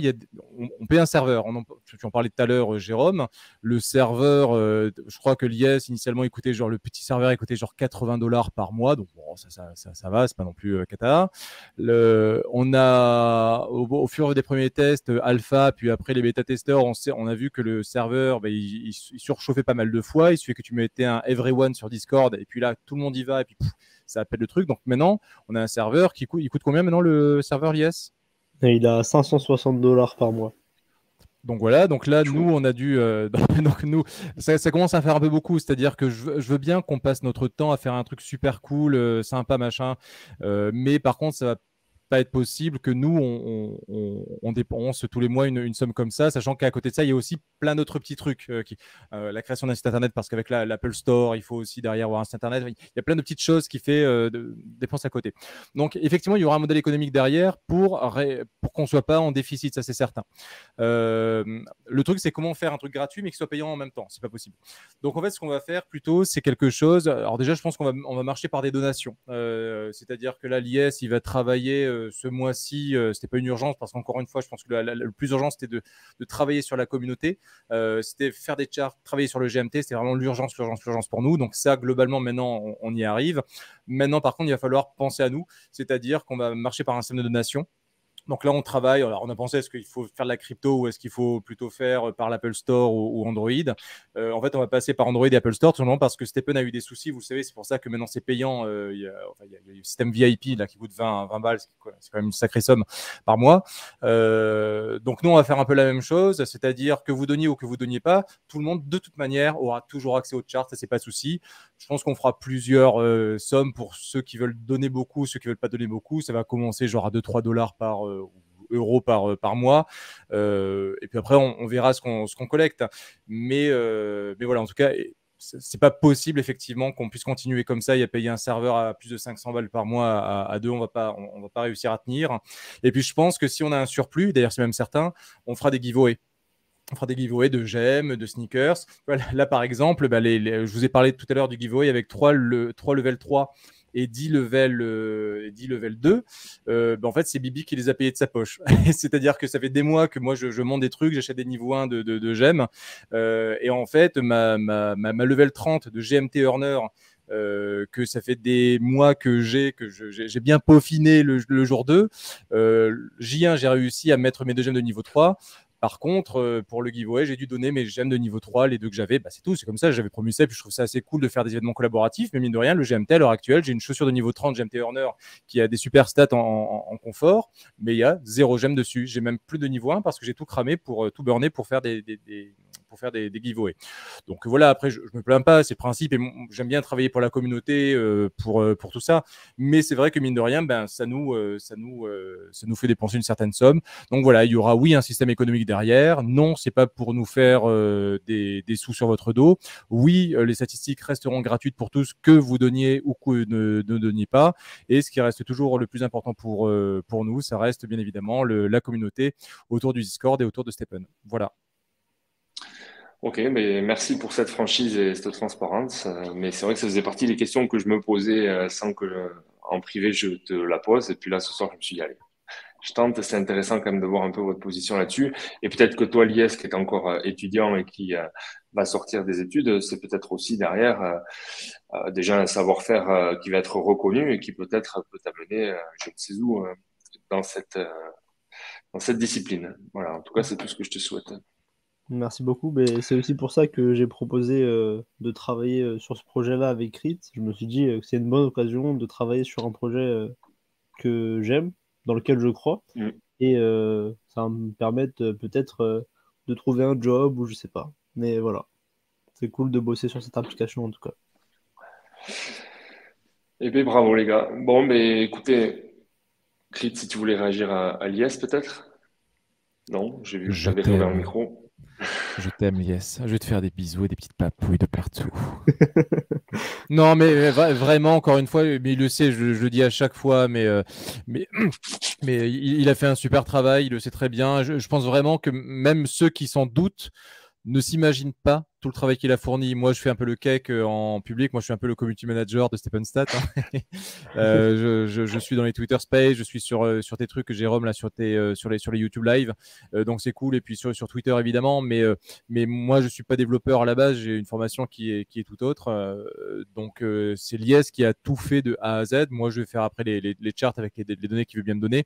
on paie un serveur. Tu en parlais tout à l'heure, Jérôme. Le serveur, je crois que l'IS, initialement, le petit serveur, il coûtait genre $80 par mois. Donc, bon, ça va, c'est pas non plus cata. On a, au fur des premiers tests, alpha, puis après les bêta-testeurs, on a vu que le serveur, il surchauffait pas mal de fois. Il suffit que tu mettais un everyone sur Discord, et puis là, tout le monde y va, et puis ça appelle le truc. Donc maintenant, on a un serveur il coûte combien maintenant, le serveur l'IS? Il a $560 par mois. Donc voilà, donc là, nous, on a dû. Donc nous, ça commence à faire un peu beaucoup. C'est-à-dire que je veux bien qu'on passe notre temps à faire un truc super cool, sympa, machin. Mais par contre, ça va pas être possible que nous, on dépense tous les mois une somme comme ça, sachant qu'à côté de ça, il y a aussi plein d'autres petits trucs. La création d'un site internet, parce qu'avec l'Apple Store, il faut aussi derrière avoir un site internet. Il y a plein de petites choses qui fait dépenses à côté. Donc, effectivement, il y aura un modèle économique derrière pour qu'on ne soit pas en déficit, ça c'est certain. Le truc, c'est comment faire un truc gratuit mais qui soit payant en même temps. C'est pas possible. Donc en fait, ce qu'on va faire plutôt, c'est quelque chose. Alors déjà, je pense qu'on va marcher par des donations. C'est-à-dire que là, l'IS, il va travailler ce mois-ci. C'était pas une urgence parce qu'encore une fois, je pense que le plus urgent, c'était de travailler sur la communauté. C'était faire des charts, travailler sur le GMT. C'était vraiment l'urgence pour nous. Donc ça, globalement, maintenant, on y arrive. Maintenant, par contre, il va falloir penser à nous. C'est-à-dire qu'on va marcher par un système de donation. Donc là, on travaille. Alors, on a pensé, est-ce qu'il faut faire de la crypto ou est-ce qu'il faut plutôt faire par l'Apple Store ou Android? En fait, on va passer par Android et Apple Store tout simplement parce que Stephen a eu des soucis. Vous le savez, c'est pour ça que maintenant c'est payant. Il y a le système VIP là, qui coûte 20 balles. C'est quand même une sacrée somme par mois. Donc, nous, on va faire un peu la même chose. C'est-à-dire que vous donniez ou que vous donniez pas, tout le monde, de toute manière, aura toujours accès aux charts. Ça, c'est pas de souci. Je pense qu'on fera plusieurs sommes pour ceux qui veulent donner beaucoup, ceux qui veulent pas donner beaucoup. Ça va commencer genre à 2-3 $ par euros par mois. Et puis après, on verra ce qu'on collecte. Mais voilà, en tout cas, c'est pas possible effectivement qu'on puisse continuer comme ça et à payer un serveur à plus de 500 balles par mois à deux. On va pas réussir à tenir. Et puis je pense que si on a un surplus, d'ailleurs c'est même certain, on fera des giveaways. On fera des giveaways de gemmes, de sneakers. Voilà, là, par exemple, je vous ai parlé tout à l'heure du giveaway avec 3 level 3 et 10 level 2. En fait, c'est Bibi qui les a payés de sa poche. C'est-à-dire que ça fait des mois que moi, je monte des trucs, j'achète des niveaux 1 de gemmes. Et en fait, ma level 30 de GMT Earner, que ça fait des mois que j'ai bien peaufiné le jour 2. J1, j'ai réussi à mettre mes 2 gemmes de niveau 3. Par contre, pour le giveaway, j'ai dû donner mes gemmes de niveau 3, les 2 que j'avais. C'est tout, c'est comme ça, j'avais promu ça. Et puis je trouve ça assez cool de faire des événements collaboratifs. Mais mine de rien, le GMT à l'heure actuelle, j'ai une chaussure de niveau 30 GMT Earner qui a des super stats en confort, mais il y a 0 gemmes dessus. J'ai même plus de niveau 1 parce que j'ai tout cramé pour tout burner pour faire des giveaways. Donc voilà, après, je me plains pas, c'est le principe. Et j'aime bien travailler pour la communauté, pour tout ça. Mais c'est vrai que mine de rien, ça nous fait dépenser une certaine somme. Donc voilà, il y aura oui un système économique derrière. Non, c'est pas pour nous faire des sous sur votre dos. Oui, les statistiques resteront gratuites pour tous, que vous donniez ou que ne donniez pas. Et ce qui reste toujours le plus important pour nous, ça reste bien évidemment la communauté autour du Discord et autour de Stephen. Voilà. Ok, mais merci pour cette franchise et cette transparence. Mais c'est vrai que ça faisait partie des questions que je me posais sans que en privé je te la pose. Et puis là, ce soir, je me suis dit, allez, je tente. C'est intéressant quand même de voir un peu votre position là-dessus. Et peut-être que toi, Lies, qui est encore étudiant et qui va sortir des études, c'est peut-être aussi derrière déjà un savoir-faire qui va être reconnu et qui peut-être peut t'amener, je ne sais où, dans cette discipline. Voilà, en tout cas, c'est tout ce que je te souhaite. Merci beaucoup. Mais c'est aussi pour ça que j'ai proposé de travailler sur ce projet-là avec Crit. Je me suis dit que c'est une bonne occasion de travailler sur un projet que j'aime, dans lequel je crois. Mm. Et ça va me permettre peut-être de trouver un job ou je sais pas. Mais voilà, c'est cool de bosser sur cette application en tout cas. Eh bien, bravo les gars. Bon, mais écoutez, Crit, si tu voulais réagir à l'IS peut-être? Non, j'ai vu que tu Je avais réouvert le t'aime. micro. Je t'aime, Lies. Je vais te faire des bisous et des petites papouilles de partout. Non, mais vraiment, encore une fois, mais il le sait, je le dis à chaque fois, mais, mais il a fait un super travail, il le sait très bien. Je pense vraiment que même ceux qui s'en doutent ne s'imaginent pas tout le travail qu'il a fourni. Moi, je fais un peu le cake en public. Moi, je suis un peu le community manager de Stepenstat. Hein. Je suis dans les Twitter Space, je suis sur tes trucs, Jérôme, là, sur les YouTube Live. Donc, c'est cool. Et puis sur Twitter, évidemment. Mais moi, je suis pas développeur à la base. J'ai une formation qui est tout autre. Donc, c'est Lies qui a tout fait de A à Z. Moi, je vais faire après les charts avec les données qu'il veut bien me donner.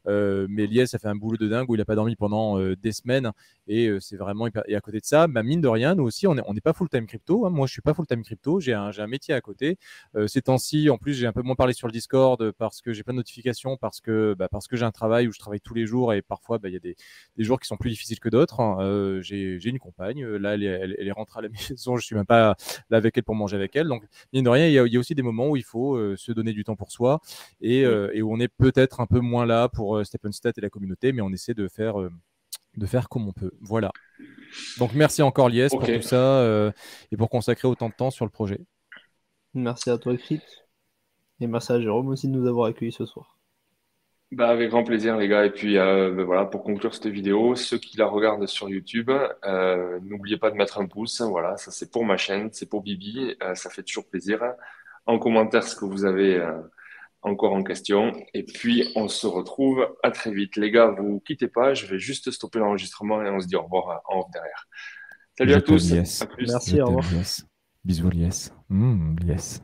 Mais Lies a fait un boulot de dingue où il a pas dormi pendant des semaines. Et c'est vraiment hyper... Et à côté de ça, bah, mine de rien, nous aussi, on n'est pas full-time crypto. Hein. Moi, je suis pas full-time crypto. J'ai un métier à côté. Ces temps-ci, en plus, j'ai un peu moins parlé sur le Discord parce que j'ai plein de notifications, parce que j'ai un travail où je travaille tous les jours et parfois, bah, il y a des jours qui sont plus difficiles que d'autres. Hein. J'ai une compagne. Là, elle est rentrée à la maison. Je suis même pas là avec elle pour manger avec elle. Donc, mine de rien, il y a aussi des moments où il faut se donner du temps pour soi et où on est peut-être un peu moins là pour Stepenstat et la communauté, mais on essaie de faire comme on peut. Voilà. Donc merci encore Lies pour tout Ok. ça et pour consacrer autant de temps sur le projet. Merci à toi, Crit. Et merci à Jérôme aussi de nous avoir accueillis ce soir. Bah, avec grand plaisir, les gars. Et puis, bah, voilà, pour conclure cette vidéo, ceux qui la regardent sur YouTube, n'oubliez pas de mettre un pouce. Voilà, ça c'est pour ma chaîne, c'est pour Bibi. Ça fait toujours plaisir. En commentaire, ce que vous avez encore en question. Et puis, on se retrouve à très vite. Les gars, vous quittez pas. Je vais juste stopper l'enregistrement et on se dit au revoir en off derrière. Salut Je à t'aime tous. Lies. À plus. Je Merci, au t'aime revoir. Lies. Bisous Lies. Lies.